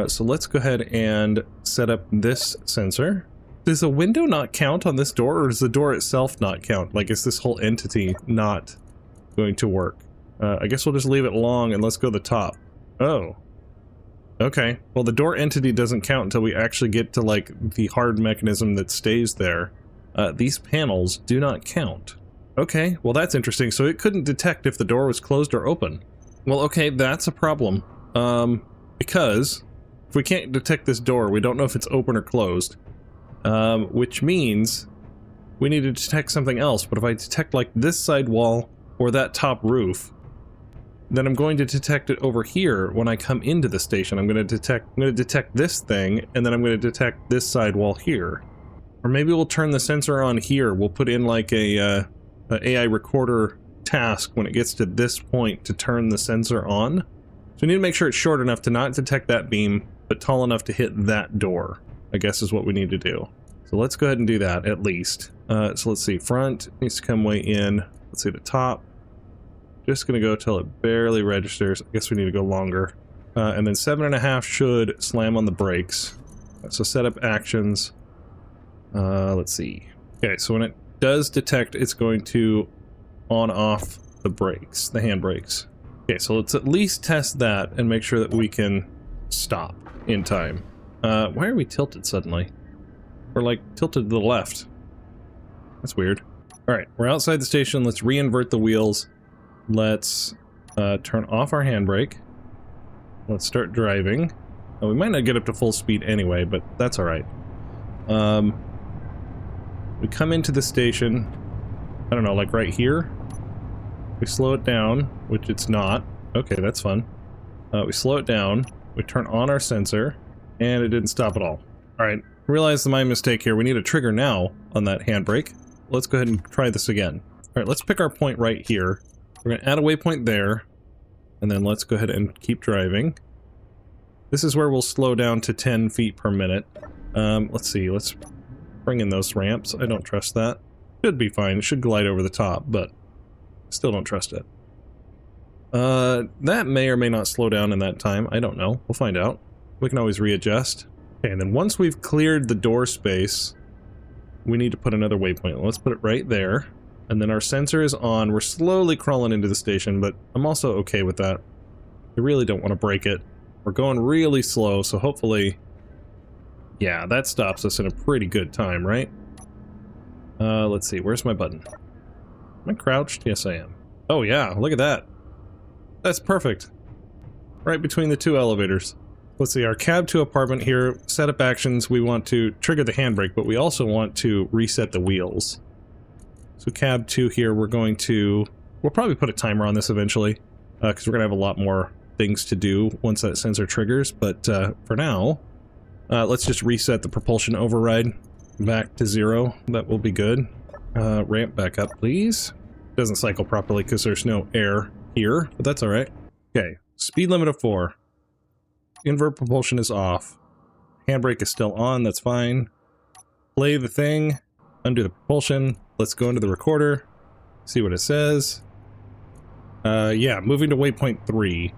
So let's go ahead and set up this sensor. Does a window not count on this door, or does the door itself not count? Like, is this whole entity not going to work? I guess we'll just leave it long and let's go to the top. Oh. Okay, well the door entity doesn't count until we actually get to, like, the hard mechanism that stays there. These panels do not count. Okay, well that's interesting. So it couldn't detect if the door was closed or open. Well, okay, that's a problem. Because if we can't detect this door, we don't know if it's open or closed. Which means we need to detect something else. But if I detect, like, this side wall or that top roof, then I'm going to detect it over here when I come into the station. I'm going to detect this thing, and then I'm going to detect this side wall here. Or maybe we'll turn the sensor on here. We'll put in like a AI recorder task when it gets to this point to turn the sensor on. So we need to make sure it's short enough to not detect that beam, but tall enough to hit that door, I guess is what we need to do. So let's go ahead and do that at least. So let's see, front needs to come way in. Let's see the top. Just gonna go till it barely registers. I guess we need to go longer. And then 7.5 should slam on the brakes. So setup actions. Let's see. Okay, so when it does detect, it's going to on off the brakes, the hand brakes. Okay, so let's at least test that and make sure that we can stop in time. Why are we tilted suddenly? We're like tilted to the left. That's weird. Alright, we're outside the station. Let's re-invert the wheels. Let's turn off our handbrake. Let's start driving. We might not get up to full speed anyway, but that's alright. We come into the station, I don't know, like right here. We slow it down, which it's not. Okay, that's fun. We slow it down, we turn on our sensor, and it didn't stop at all. Alright, realize my mistake here. We need a trigger now on that handbrake. Let's go ahead and try this again. Alright, let's pick our point right here. We're going to add a waypoint there, and then let's go ahead and keep driving. This is where we'll slow down to 10 feet per minute. Let's see, let's bring in those ramps. I don't trust that. Should be fine, it should glide over the top, but still don't trust it. That may or may not slow down in that time, I don't know. We'll find out. We can always readjust. Okay, and then once we've cleared the door space, we need to put another waypoint. Let's put it right there. And then our sensor is on. We're slowly crawling into the station, but I'm also okay with that. I really don't want to break it. We're going really slow, so hopefully... yeah, that stops us in a pretty good time, right? Let's see, where's my button? Am I crouched? Yes, I am. Oh yeah, look at that. That's perfect. Right between the two elevators. Let's see, our cab to apartment here, setup actions, we want to trigger the handbrake, but we also want to reset the wheels. So cab 2 here, we're going to... we'll probably put a timer on this eventually, because we're going to have a lot more things to do once that sensor triggers, but for now, let's just reset the propulsion override back to 0. That will be good. Ramp back up, please. Doesn't cycle properly because there's no air here, but that's alright. Okay, speed limit of 4. Invert propulsion is off. Handbrake is still on, that's fine. Play the thing, undo the propulsion. Let's go into the recorder, see what it says. Yeah, moving to waypoint 3.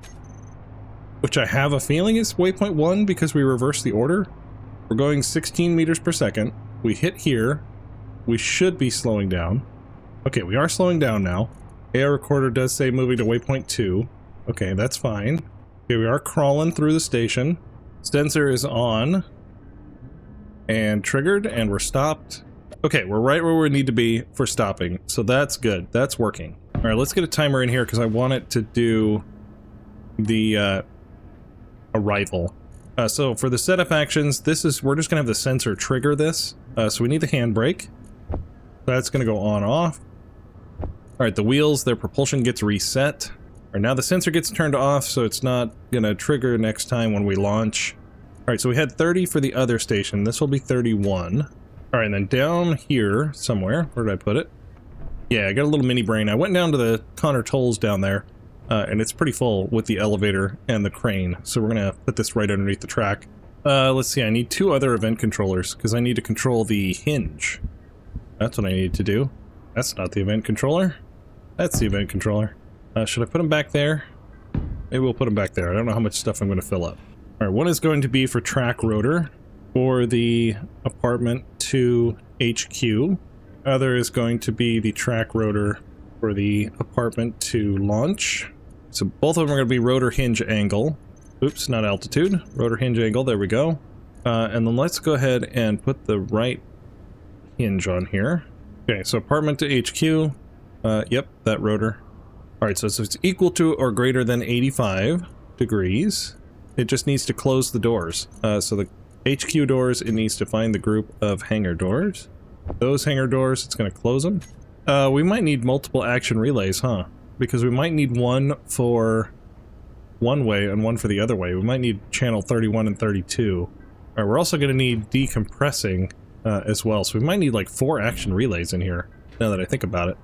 Which I have a feeling is waypoint 1 because we reversed the order. We're going 16 meters per second. We hit here. We should be slowing down. Okay, we are slowing down now. AR recorder does say moving to waypoint 2. Okay, that's fine. Okay, we are crawling through the station. Sensor is on. And triggered, and we're stopped. Okay, we're right where we need to be for stopping. So that's good. That's working. Alright, let's get a timer in here because I want it to do the arrival. So for the setup actions, this is, we're just gonna have the sensor trigger this. So we need the handbrake. That's gonna go on off. Alright, the wheels, their propulsion gets reset. Alright, now the sensor gets turned off, so it's not gonna trigger next time when we launch. Alright, so we had 30 for the other station. This will be 31. Alright, and then down here somewhere, where did I put it? Yeah, I got a little mini brain. I went down to the Connor Tolls down there. And it's pretty full with the elevator and the crane, so we're gonna put this right underneath the track. Let's see, I need 2 other event controllers, because I need to control the hinge. That's what I need to do. That's not the event controller. That's the event controller. Should I put them back there? Maybe we'll put them back there. I don't know how much stuff I'm gonna fill up. Alright, one is going to be for track rotor, for the apartment to HQ. Other is going to be the track rotor for the apartment to launch. So both of them are going to be rotor hinge angle. Oops, not altitude. Rotor hinge angle, there we go. And then let's go ahead and put the right hinge on here. Okay, so apartment to HQ. Yep, that rotor. Alright, so it's equal to or greater than 85 degrees. It just needs to close the doors. So the HQ doors, it needs to find the group of hangar doors. Those hangar doors, it's going to close them. We might need multiple action relays, huh? Because we might need one for one way and one for the other way. We might need channel 31 and 32. Alright, we're also going to need decompressing as well. So we might need like 4 action relays in here, now that I think about it.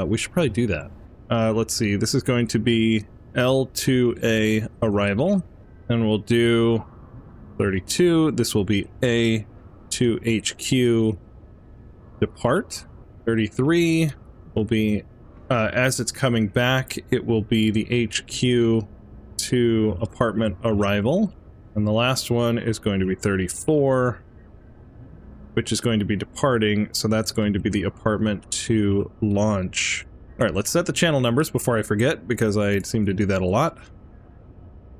We should probably do that. Let's see, this is going to be L2A arrival, and we'll do 32. This will be A2HQ depart. 33 will be, as it's coming back, it will be the HQ to apartment arrival. And the last one is going to be 34, which is going to be departing, so that's going to be the apartment to launch. Alright, let's set the channel numbers before I forget, because I seem to do that a lot.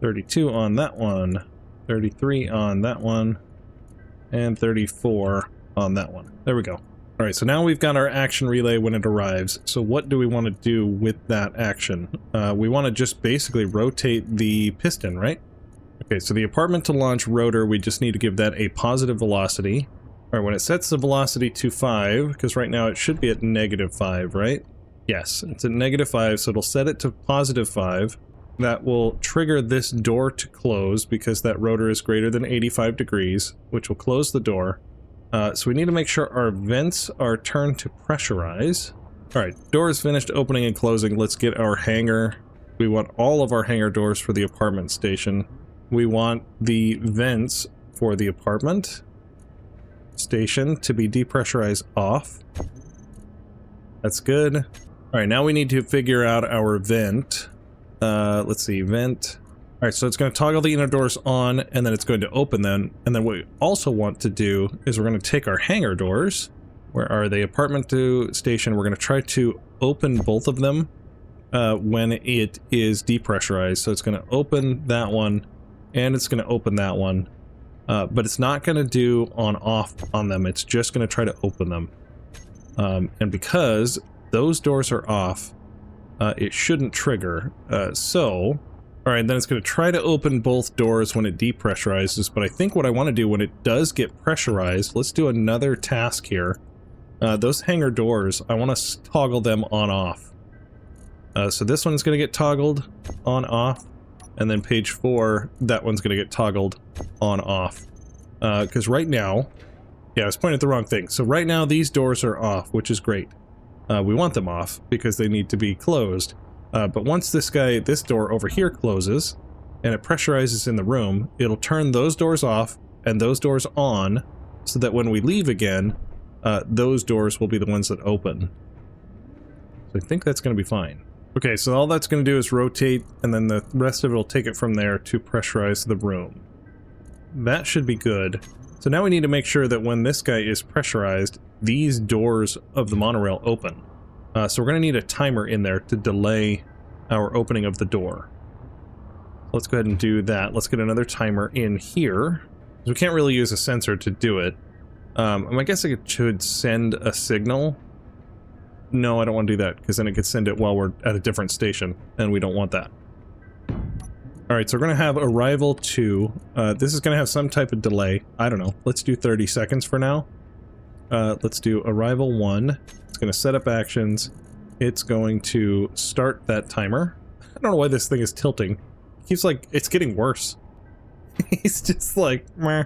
32 on that one, 33 on that one, and 34 on that one. There we go. Alright, so now we've got our action relay when it arrives. So what do we want to do with that action? We want to just basically rotate the piston, right? Okay, so the apartment to launch rotor, we just need to give that a positive velocity. Alright, when it sets the velocity to 5, because right now it should be at -5, right? Yes, it's at -5, so it'll set it to +5. That will trigger this door to close, because that rotor is greater than 85 degrees, which will close the door. So we need to make sure our vents are turned to pressurize. Alright, door is finished opening and closing. Let's get our hangar. We want all of our hangar doors for the apartment station. We want the vents for the apartment station to be depressurized off. That's good. Alright, now we need to figure out our vent. Let's see, vent. Alright, so it's going to toggle the inner doors on, and then it's going to open them. And then what we also want to do is we're going to take our hangar doors. Where are they? Apartment to station. We're going to try to open both of them when it is depressurized. So it's going to open that one, and it's going to open that one. But it's not going to do on-off on them. It's just going to try to open them. And because those doors are off, it shouldn't trigger. Alright, then it's going to try to open both doors when it depressurizes, but I think what I want to do when it does get pressurized, let's do another task here. Those hangar doors, I want to toggle them on-off. So this one's going to get toggled on-off, and then page 4, that one's going to get toggled on-off. Because right now, yeah, I was pointing at the wrong thing. So right now these doors are off, which is great. We want them off because they need to be closed. But once this door over here closes, and it pressurizes in the room, it'll turn those doors off and those doors on, so that when we leave again, those doors will be the ones that open. So I think that's going to be fine. Okay, so all that's going to do is rotate, and then the rest of it will take it from there to pressurize the room. That should be good. So now we need to make sure that when this guy is pressurized, these doors of the monorail open. So we're going to need a timer in there to delay our opening of the door. Let's go ahead and do that. Let's get another timer in here. We can't really use a sensor to do it. I guess I should send a signal. No, I don't want to do that, because then it could send it while we're at a different station, and we don't want that. Alright, so we're going to have arrival 2. This is going to have some type of delay. I don't know. Let's do 30 seconds for now. Let's do arrival 1. It's going to set up actions. It's going to start that timer. I don't know why this thing is tilting. It keeps like, it's getting worse. He's just like, meh.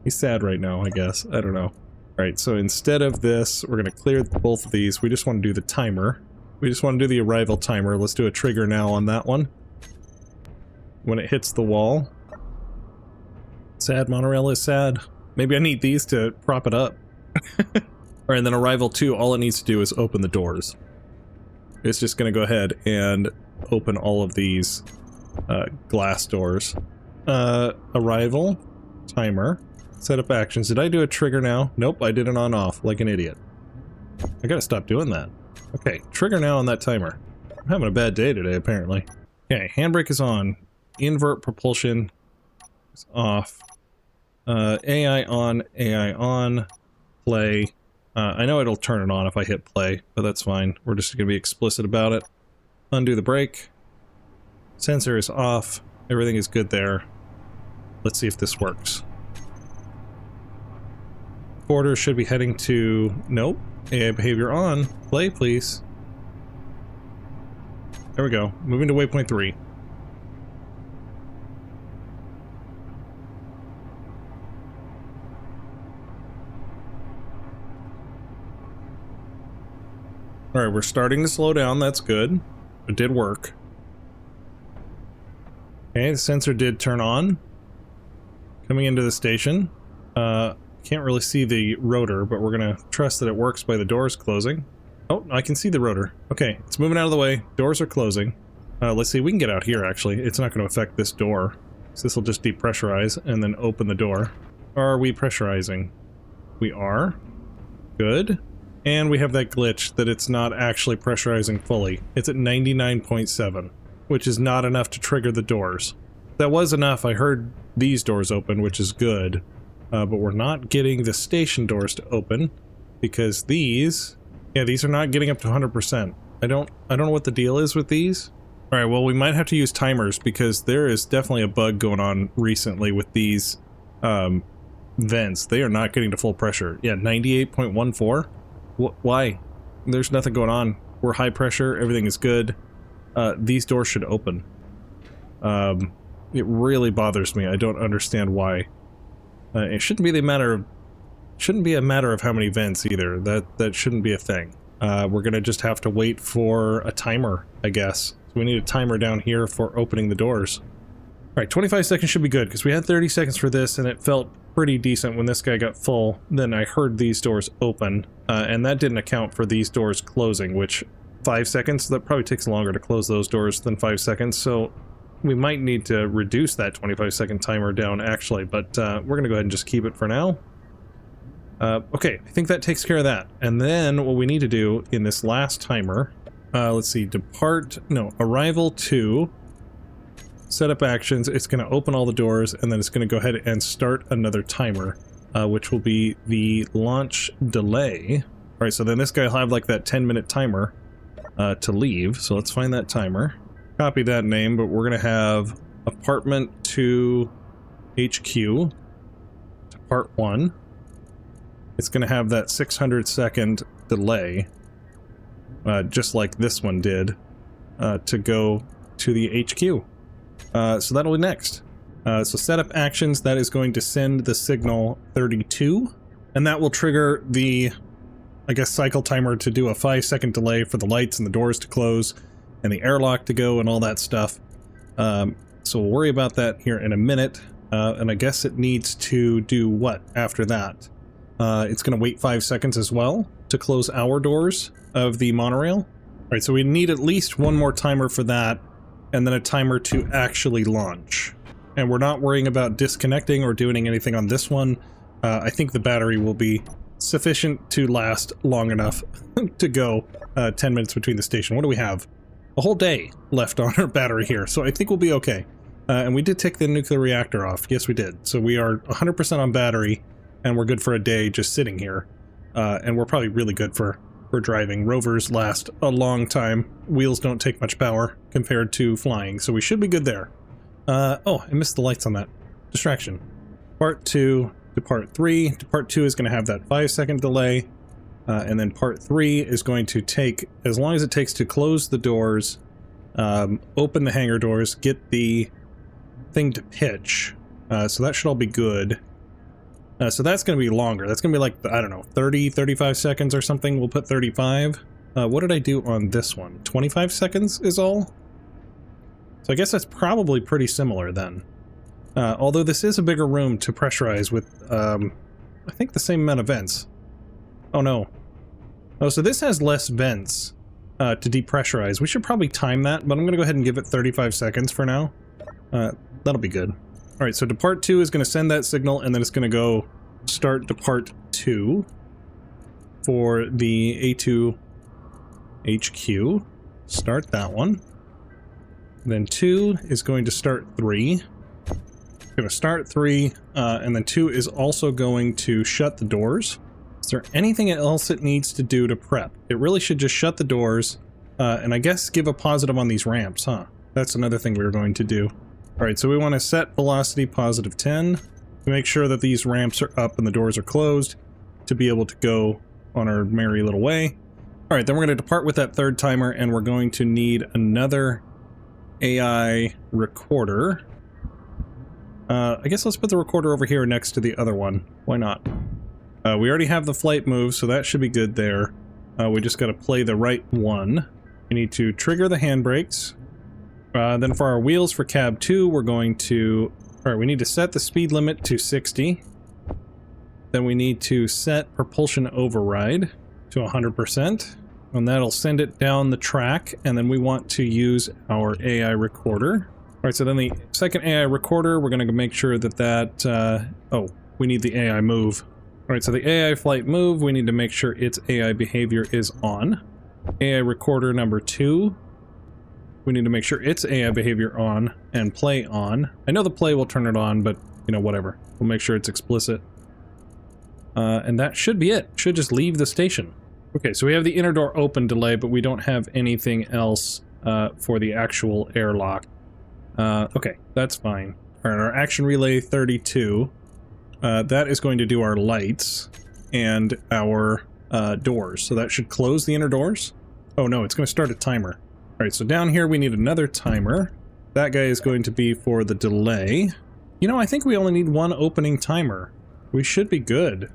He's sad right now, I guess. I don't know. Alright, so instead of this, we're going to clear both of these. We just want to do the timer. We just want to do the arrival timer. Let's do a trigger now on that one. When it hits the wall. Sad monorail is sad. Maybe I need these to prop it up. Alright, and then arrival 2, all it needs to do is open the doors. It's just going to go ahead and open all of these glass doors. Arrival, timer, set up actions. Did I do a trigger now? Nope, I did an on-off, like an idiot. I gotta stop doing that. Okay, trigger now on that timer. I'm having a bad day today, apparently. Okay, handbrake is on. Invert propulsion is off. AI on, play. I know it'll turn it on if I hit play, but that's fine. We're just going to be explicit about it. Undo the brake. Sensor is off. Everything is good there. Let's see if this works. Quarter should be heading to... Nope. AI behavior on. Play, please. There we go. Moving to waypoint 3. Alright, we're starting to slow down, that's good. It did work. Okay, the sensor did turn on. Coming into the station. Can't really see the rotor, but we're gonna trust that it works by the doors closing. Oh, I can see the rotor. Okay, it's moving out of the way. Doors are closing. Let's see, we can get out here, actually. It's not going to affect this door. So this will just depressurize and then open the door. Are we pressurizing? We are. Good. And we have that glitch that it's not actually pressurizing fully. It's at 99.7, which is not enough to trigger the doors. That was enough. I heard these doors open, which is good. But we're not getting the station doors to open because these... Yeah, these are not getting up to 100%. I don't know what the deal is with these. All right, well, we might have to use timers because there is definitely a bug going on recently with these vents. They are not getting to full pressure. Yeah, 98.14. Why? There's nothing going on. We're high pressure. Everything is good. These doors should open. It really bothers me. I don't understand why. It shouldn't be a matter of how many vents either. That shouldn't be a thing. We're gonna just have to wait for a timer, I guess. So we need a timer down here for opening the doors. Alright, 25 seconds should be good, because we had 30 seconds for this, and it felt pretty decent when this guy got full. Then I heard these doors open, and that didn't account for these doors closing, which 5 seconds? That probably takes longer to close those doors than 5 seconds, so we might need to reduce that 25-second timer down, actually, but we're gonna go ahead and just keep it for now. Okay, I think that takes care of that. And then what we need to do in this last timer, let's see, arrival to setup actions. It's going to open all the doors, and then it's going to go ahead and start another timer, which will be the launch delay. All right, so then this guy will have like that 10-minute timer to leave. So let's find that timer. Copy that name, but we're going to have apartment to HQ to part 1. It's going to have that 600-second delay, just like this one did, to go to the HQ. So that'll be next. So setup actions, that is going to send the signal 32, and that will trigger the, I guess, cycle timer to do a 5-second delay for the lights and the doors to close, and the airlock to go, and all that stuff. So we'll worry about that here in a minute, and I guess it needs to do what after that? It's going to wait 5 seconds as well to close our doors of the monorail. All right, so we need at least one more timer for that, and then a timer to actually launch. And we're not worrying about disconnecting or doing anything on this one. I think the battery will be sufficient to last long enough to go 10 minutes between the station. What do we have? A whole day left on our battery here, so I think we'll be okay. And we did take the nuclear reactor off. Yes, we did. So we are 100% on battery, and we're good for a day just sitting here. And we're probably really good for driving. Rovers last a long time. Wheels don't take much power compared to flying, so we should be good there. Oh, I missed the lights on that. Distraction. Part 2 to part 3. Part 2 is going to have that 5-second delay. And then part 3 is going to take as long as it takes to close the doors, open the hangar doors, get the thing to pitch. So that should all be good. So that's going to be longer. That's going to be like, I don't know, 30, 35 seconds or something. We'll put 35. What did I do on this one? 25 seconds is all? So I guess that's probably pretty similar then. Although this is a bigger room to pressurize with, I think the same amount of vents. Oh no. Oh, so this has less vents to depressurize. We should probably time that, but I'm going to go ahead and give it 35 seconds for now. That'll be good. All right, so depart 2 is going to send that signal, and then it's going to go start depart 2 for the A2 HQ. Start that one. Then 2 is going to start 3. It's going to start 3, and then 2 is also going to shut the doors. Is there anything else it needs to do to prep? It really should just shut the doors, and I guess give a positive on these ramps, huh? That's another thing we were going to do. Alright, so we want to set velocity positive 10 to make sure that these ramps are up and the doors are closed to be able to go on our merry little way. Alright, then we're going to depart with that third timer, and we're going to need another AI recorder. I guess let's put the recorder over here next to the other one. Why not? We already have the flight move, so that should be good there. We just got to play the right one. We need to trigger the handbrakes. Then for our wheels for cab 2, we're going to... Alright, we need to set the speed limit to 60. Then we need to set propulsion override to 100%. And that'll send it down the track. And then we want to use our AI recorder. Alright, so then the second AI recorder, we're going to make sure that oh, we need the AI move. Alright, so the AI flight move, we need to make sure its AI behavior is on. AI recorder number 2. We need to make sure its AI behavior on and play on. I know the play will turn it on, but, you know, whatever. We'll make sure it's explicit. And that should be it. Should just leave the station. Okay, so we have the inner door open delay, but we don't have anything else for the actual airlock. Okay, that's fine. All right, our action relay 32. That is going to do our lights and our doors. So that should close the inner doors. Oh no, it's going to start a timer. All right, so down here we need another timer. That guy is going to be for the delay. You know, I think we only need one opening timer. We should be good.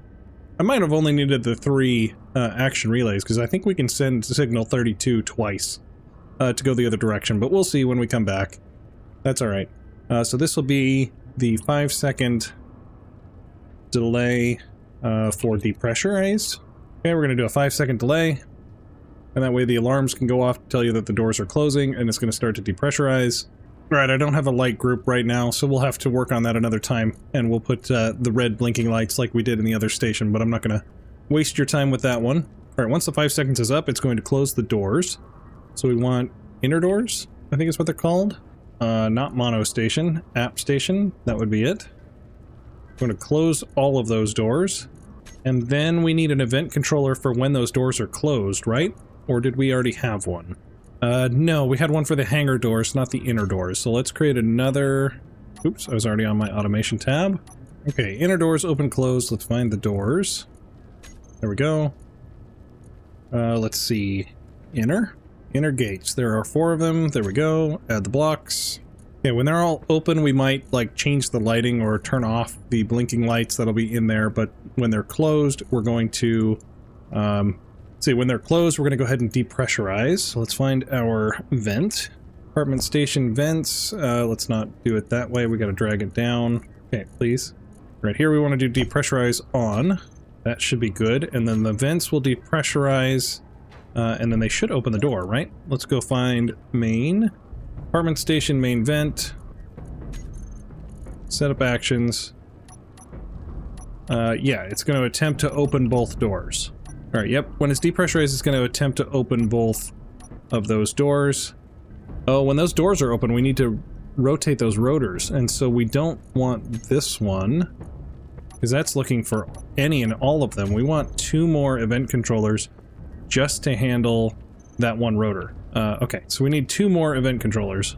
I might have only needed the 3 action relays, because I think we can send signal 32 twice to go the other direction, but we'll see when we come back. That's all right. So this will be the 5-second delay for depressurized. Okay, we're going to do a 5-second delay. And that way the alarms can go off to tell you that the doors are closing, and it's going to start to depressurize. Alright, I don't have a light group right now, so we'll have to work on that another time. And we'll put the red blinking lights like we did in the other station, but I'm not going to waste your time with that one. Alright, once the 5 seconds is up, it's going to close the doors. So we want inner doors, I think is what they're called. Not mono station, app station, that would be it. I'm going to close all of those doors. And then we need an event controller for when those doors are closed, right? Or did we already have one? No, we had one for the hangar doors, not the inner doors. So let's create another... Oops, I was already on my automation tab. Okay, inner doors open, close. Let's find the doors. There we go. Let's see. Inner gates. There are 4 of them. There we go. Add the blocks. Okay, when they're all open, we might, like, change the lighting or turn off the blinking lights that'll be in there. But when they're closed, we're going to... see, when they're closed, we're going to go ahead and depressurize. So let's find our vent. Apartment station vents. Let's not do it that way. We got to drag it down. Okay, please. Right here, we want to do depressurize on. That should be good. And then the vents will depressurize. And then they should open the door, right? Let's go find main. Apartment station main vent. Setup actions. Yeah, it's going to attempt to open both doors. Alright, yep. When it's depressurized, it's going to attempt to open both of those doors. Oh, when those doors are open, we need to rotate those rotors. And so we don't want this one, because that's looking for any and all of them. We want 2 more event controllers just to handle that one rotor. Okay, so we need 2 more event controllers.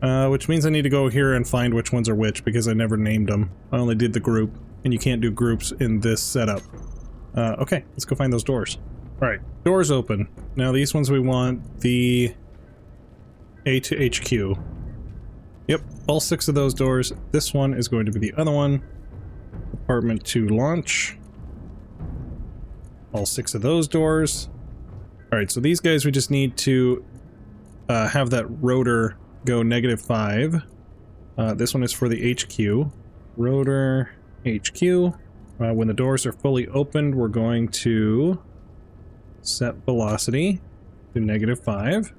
Which means I need to go here and find which ones are which, because I never named them. I only did the group, and you can't do groups in this setup. Okay, let's go find those doors. Alright, doors open. Now these ones we want the A to HQ. Yep, all 6 of those doors. This one is going to be the other one. Apartment to launch. All 6 of those doors. Alright, so these guys we just need to have that rotor go -5. This one is for the HQ. Rotor HQ. When the doors are fully opened, we're going to set velocity to -5.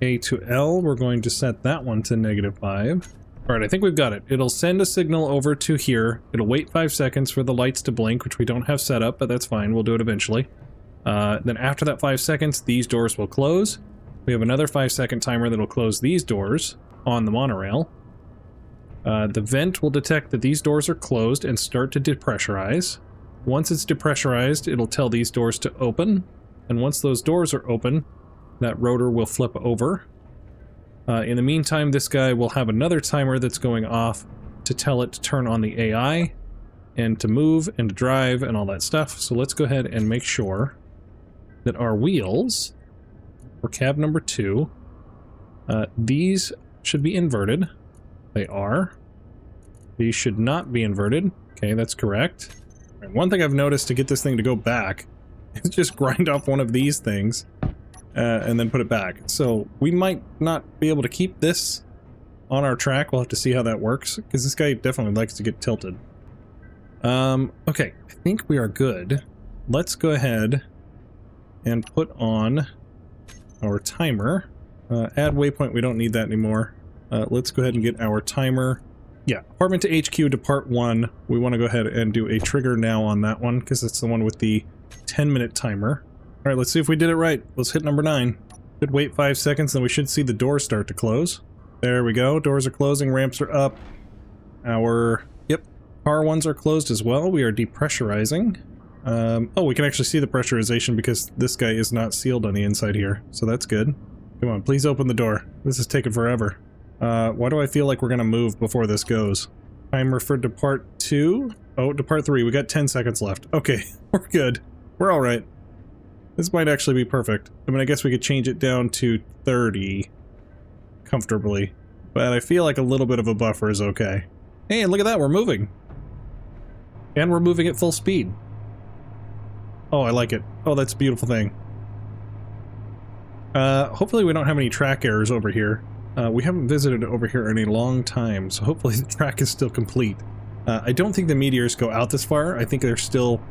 A to L, we're going to set that one to -5. Alright, I think we've got it. It'll send a signal over to here. It'll wait 5 seconds for the lights to blink, which we don't have set up, but that's fine. We'll do it eventually. Then after that 5 seconds, these doors will close. We have another 5-second timer that'll close these doors on the monorail. The vent will detect that these doors are closed and start to depressurize. Once it's depressurized, it'll tell these doors to open. And once those doors are open, that rotor will flip over. In the meantime, this guy will have another timer that's going off to tell it to turn on the AI and to move and to drive and all that stuff. So let's go ahead and make sure that our wheels for cab number 2, these should be inverted. They are. These should not be inverted. Okay, that's correct. And one thing I've noticed to get this thing to go back is just grind off one of these things. and then put it back. So we might not be able to keep this on our track. We'll have to see how that works, because this guy definitely likes to get tilted. Okay, I think we are good. Let's go ahead and put on our timer. Add waypoint, we don't need that anymore. Let's go ahead and get our timer. Yeah, apartment to HQ, depart 1. We want to go ahead and do a trigger now on that one, because it's the one with the 10-minute timer. Alright, let's see if we did it right. Let's hit number 9. Should wait 5 seconds, then we should see the doors start to close. There we go, doors are closing, ramps are up. Our, yep, car ones are closed as well. We are depressurizing. Oh, we can actually see the pressurization because this guy is not sealed on the inside here, so that's good. Come on, please open the door. This is taking forever. Why do I feel like we're gonna move before this goes? Timer for depart 2. Oh, depart 3. We got 10 seconds left. Okay, we're good. We're alright. This might actually be perfect. I mean, I guess we could change it down to 30 comfortably, but I feel like a little bit of a buffer is okay. Hey, look at that, we're moving. And we're moving at full speed. Oh, I like it. Oh, that's a beautiful thing. Hopefully we don't have any track errors over here. We haven't visited over here in a long time, so hopefully the track is still complete. I don't think the meteors go out this far. I think they're still,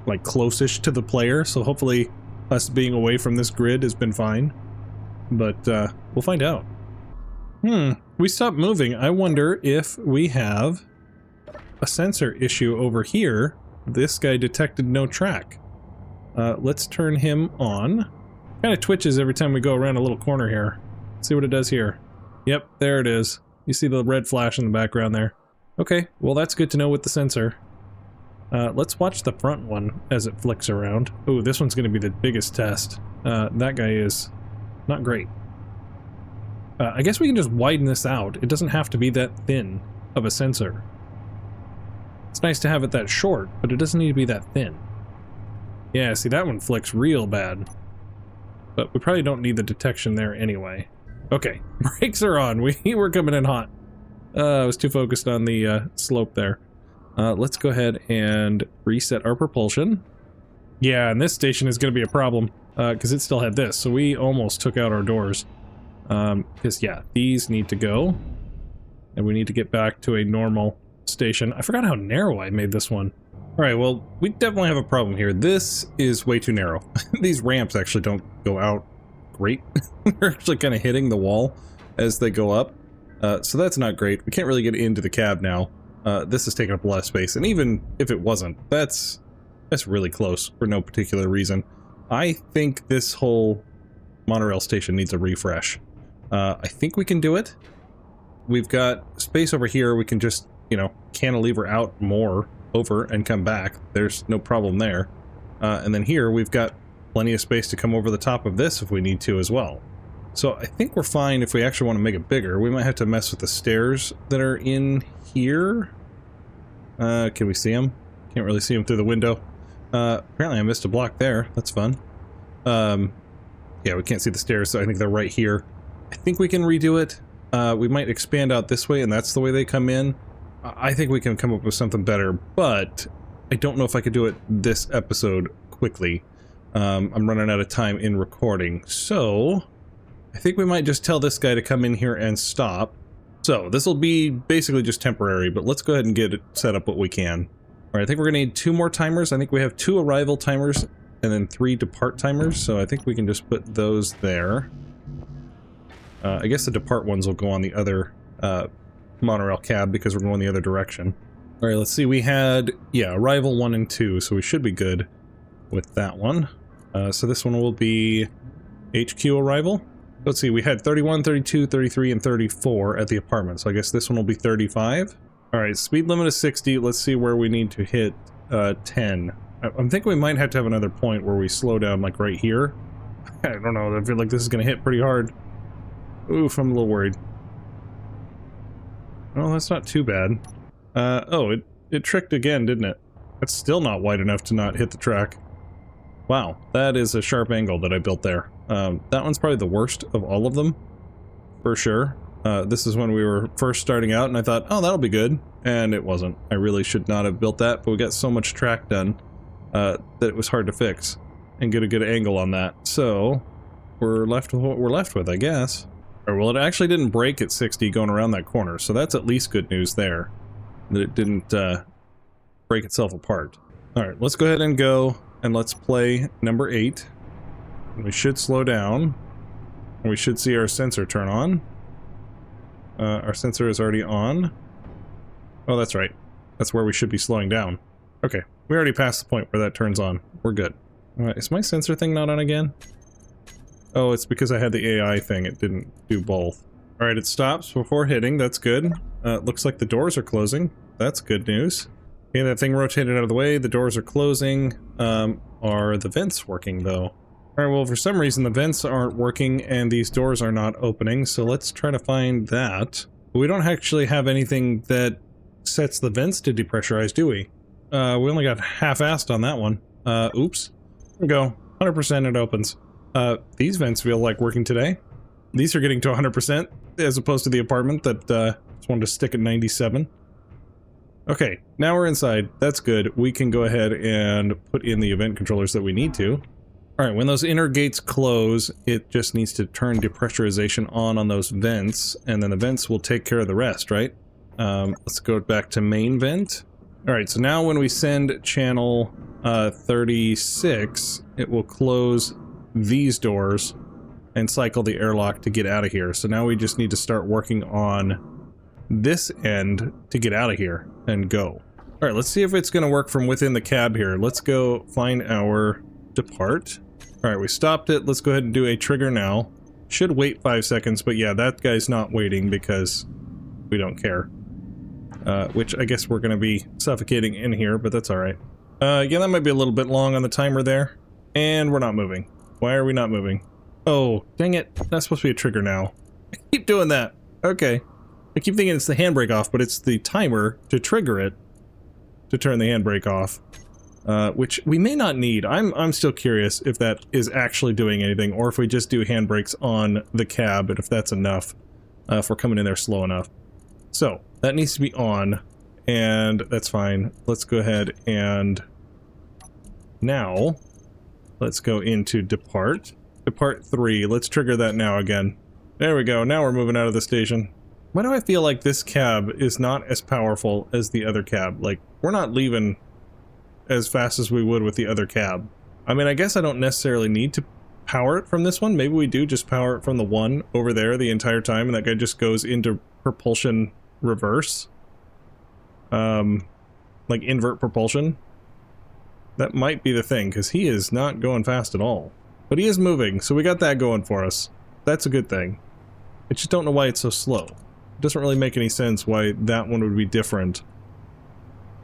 like, close-ish to the player, so hopefully us being away from this grid has been fine. But, we'll find out. We stopped moving. I wonder if we have a sensor issue over here. This guy detected no track. Let's turn him on. Kind of twitches every time we go around a little corner here. Let's see what it does here. Yep, there it is. You see the red flash in the background there. Okay, well that's good to know with the sensor. Let's watch the front one as it flicks around. Ooh, this one's going to be the biggest test. That guy is not great. I guess we can just widen this out. It doesn't have to be that thin of a sensor. It's nice to have it that short, but it doesn't need to be that thin. Yeah, see, that one flicks real bad. But we probably don't need the detection there anyway. Okay, brakes are on. We were coming in hot. I was too focused on the slope there. Let's go ahead and reset our propulsion. Yeah, and this station is going to be a problem, because it still had this, so we almost took out our doors. Because, yeah, these need to go, and we need to get back to a normal station. I forgot how narrow I made this one. Alright, well, we definitely have a problem here. This is way too narrow. These ramps actually don't go out great. They're actually kind of hitting the wall as they go up. So that's not great. We can't really get into the cab now. This is taking up a lot of space, and even if it wasn't, that's really close for no particular reason. I think this whole monorail station needs a refresh. I think we can do it. We've got space over here. We can just, you know, cantilever out more over and come back. There's no problem there. And then here we've got plenty of space to come over the top of this if we need to as well. So I think we're fine if we actually want to make it bigger. We might have to mess with the stairs that are in here. Can we see them? Can't really see them through the window. Apparently I missed a block there. That's fun. Yeah, we can't see the stairs, so I think they're right here. I think we can redo it. We might expand out this way, and that's the way they come in. I think we can come up with something better, but I don't know if I could do it this episode quickly. I'm running out of time in recording, so I think we might just tell this guy to come in here and stop. So this will be basically just temporary, but let's go ahead and get it set up what we can. All right, I think we're gonna need 2 more timers. I think we have 2 arrival timers and then 3 depart timers, so I think we can just put those there. I guess the depart ones will go on the other monorail cab because we're going the other direction. All right, let's see. We had, yeah, arrival 1 and 2, so we should be good with that one. So this one will be HQ arrival. Let's see, we had 31, 32, 33, and 34 at the apartment, so I guess this one will be 35. All right, speed limit is 60. Let's see where we need to hit 10. I'm thinking we might have to have another point where we slow down, like right here. I don't know, I feel like this is going to hit pretty hard. Oof, I'm a little worried. Well, that's not too bad. Oh, it tricked again, didn't it? That's still not wide enough to not hit the track. Wow, that is a sharp angle that I built there. That one's probably the worst of all of them, for sure. This is when we were first starting out, and I thought, oh, that'll be good. And it wasn't. I really should not have built that, but we got so much track done that it was hard to fix and get a good angle on that. So, we're left with what we're left with, I guess. Or, well, it actually didn't break at 60 going around that corner, so that's at least good news there. That it didn't break itself apart. Alright, let's go ahead and go, and let's play number 8. We should slow down. And we should see our sensor turn on. Our sensor is already on. Oh, that's right. That's where we should be slowing down. Okay, we already passed the point where that turns on. We're good. Is my sensor thing not on again? Oh, it's because I had the AI thing. It didn't do both. Alright, it stops before hitting. That's good. Looks like the doors are closing. That's good news. Okay, that thing rotated out of the way. The doors are closing. Are the vents working, though? Alright, well, for some reason the vents aren't working and these doors are not opening, so let's try to find that. We don't actually have anything that sets the vents to depressurize, do we? We only got half-assed on that one. Oops. There we go. 100% it opens. These vents feel like working today. These are getting to 100%, as opposed to the apartment that, just wanted to stick at 97. Okay, now we're inside. That's good. We can go ahead and put in the event controllers that we need to. Alright, when those inner gates close, it just needs to turn depressurization on those vents, and then the vents will take care of the rest, right? Let's go back to main vent. Alright, so now when we send channel 36, it will close these doors and cycle the airlock to get out of here. So now we just need to start working on this end to get out of here and go. Alright, let's see if it's going to work from within the cab here. Let's go find our depart. Alright, we stopped it. Let's go ahead and do a trigger now. Should wait 5 seconds, but yeah, that guy's not waiting because we don't care. Which I guess we're going to be suffocating in here, but that's alright. Yeah, that might be a little bit long on the timer there. And we're not moving. Why are we not moving? Oh, dang it. That's supposed to be a trigger now. I keep doing that. Okay. I keep thinking it's the handbrake off, but it's the timer to trigger it to turn the handbrake off. Which we may not need. I'm still curious if that is actually doing anything, or if we just do handbrakes on the cab, and if that's enough, if we're coming in there slow enough. So, that needs to be on, and that's fine. Let's go ahead and now, let's go into depart. Depart 3. Let's trigger that now again. There we go. Now we're moving out of the station. Why do I feel like this cab is not as powerful as the other cab? Like, we're not leaving as fast as we would with the other cab. I mean, I guess I don't necessarily need to power it from this one. Maybe we do just power it from the one over there the entire time, and that guy just goes into propulsion reverse. Like invert propulsion. That might be the thing, because he is not going fast at all. But he is moving, so we got that going for us. That's a good thing. I just don't know why it's so slow. It doesn't really make any sense why that one would be different.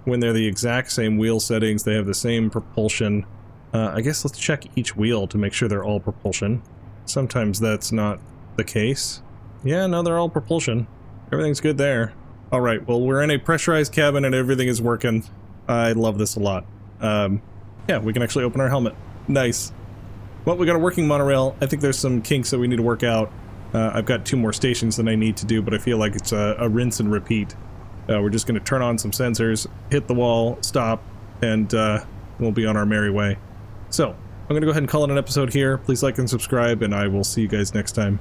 When they're the exact same wheel settings, they have the same propulsion. I guess let's check each wheel to make sure they're all propulsion. Sometimes that's not the case. Yeah, no, they're all propulsion. Everything's good there. Alright, well, we're in a pressurized cabin and everything is working. I love this a lot. Yeah, we can actually open our helmet. Nice. Well, we got a working monorail. I think there's some kinks that we need to work out. I've got 2 more stations that I need to do, but I feel like it's a rinse and repeat. We're just going to turn on some sensors, hit the wall, stop, and we'll be on our merry way. So, I'm going to go ahead and call it an episode here. Please like and subscribe, and I will see you guys next time.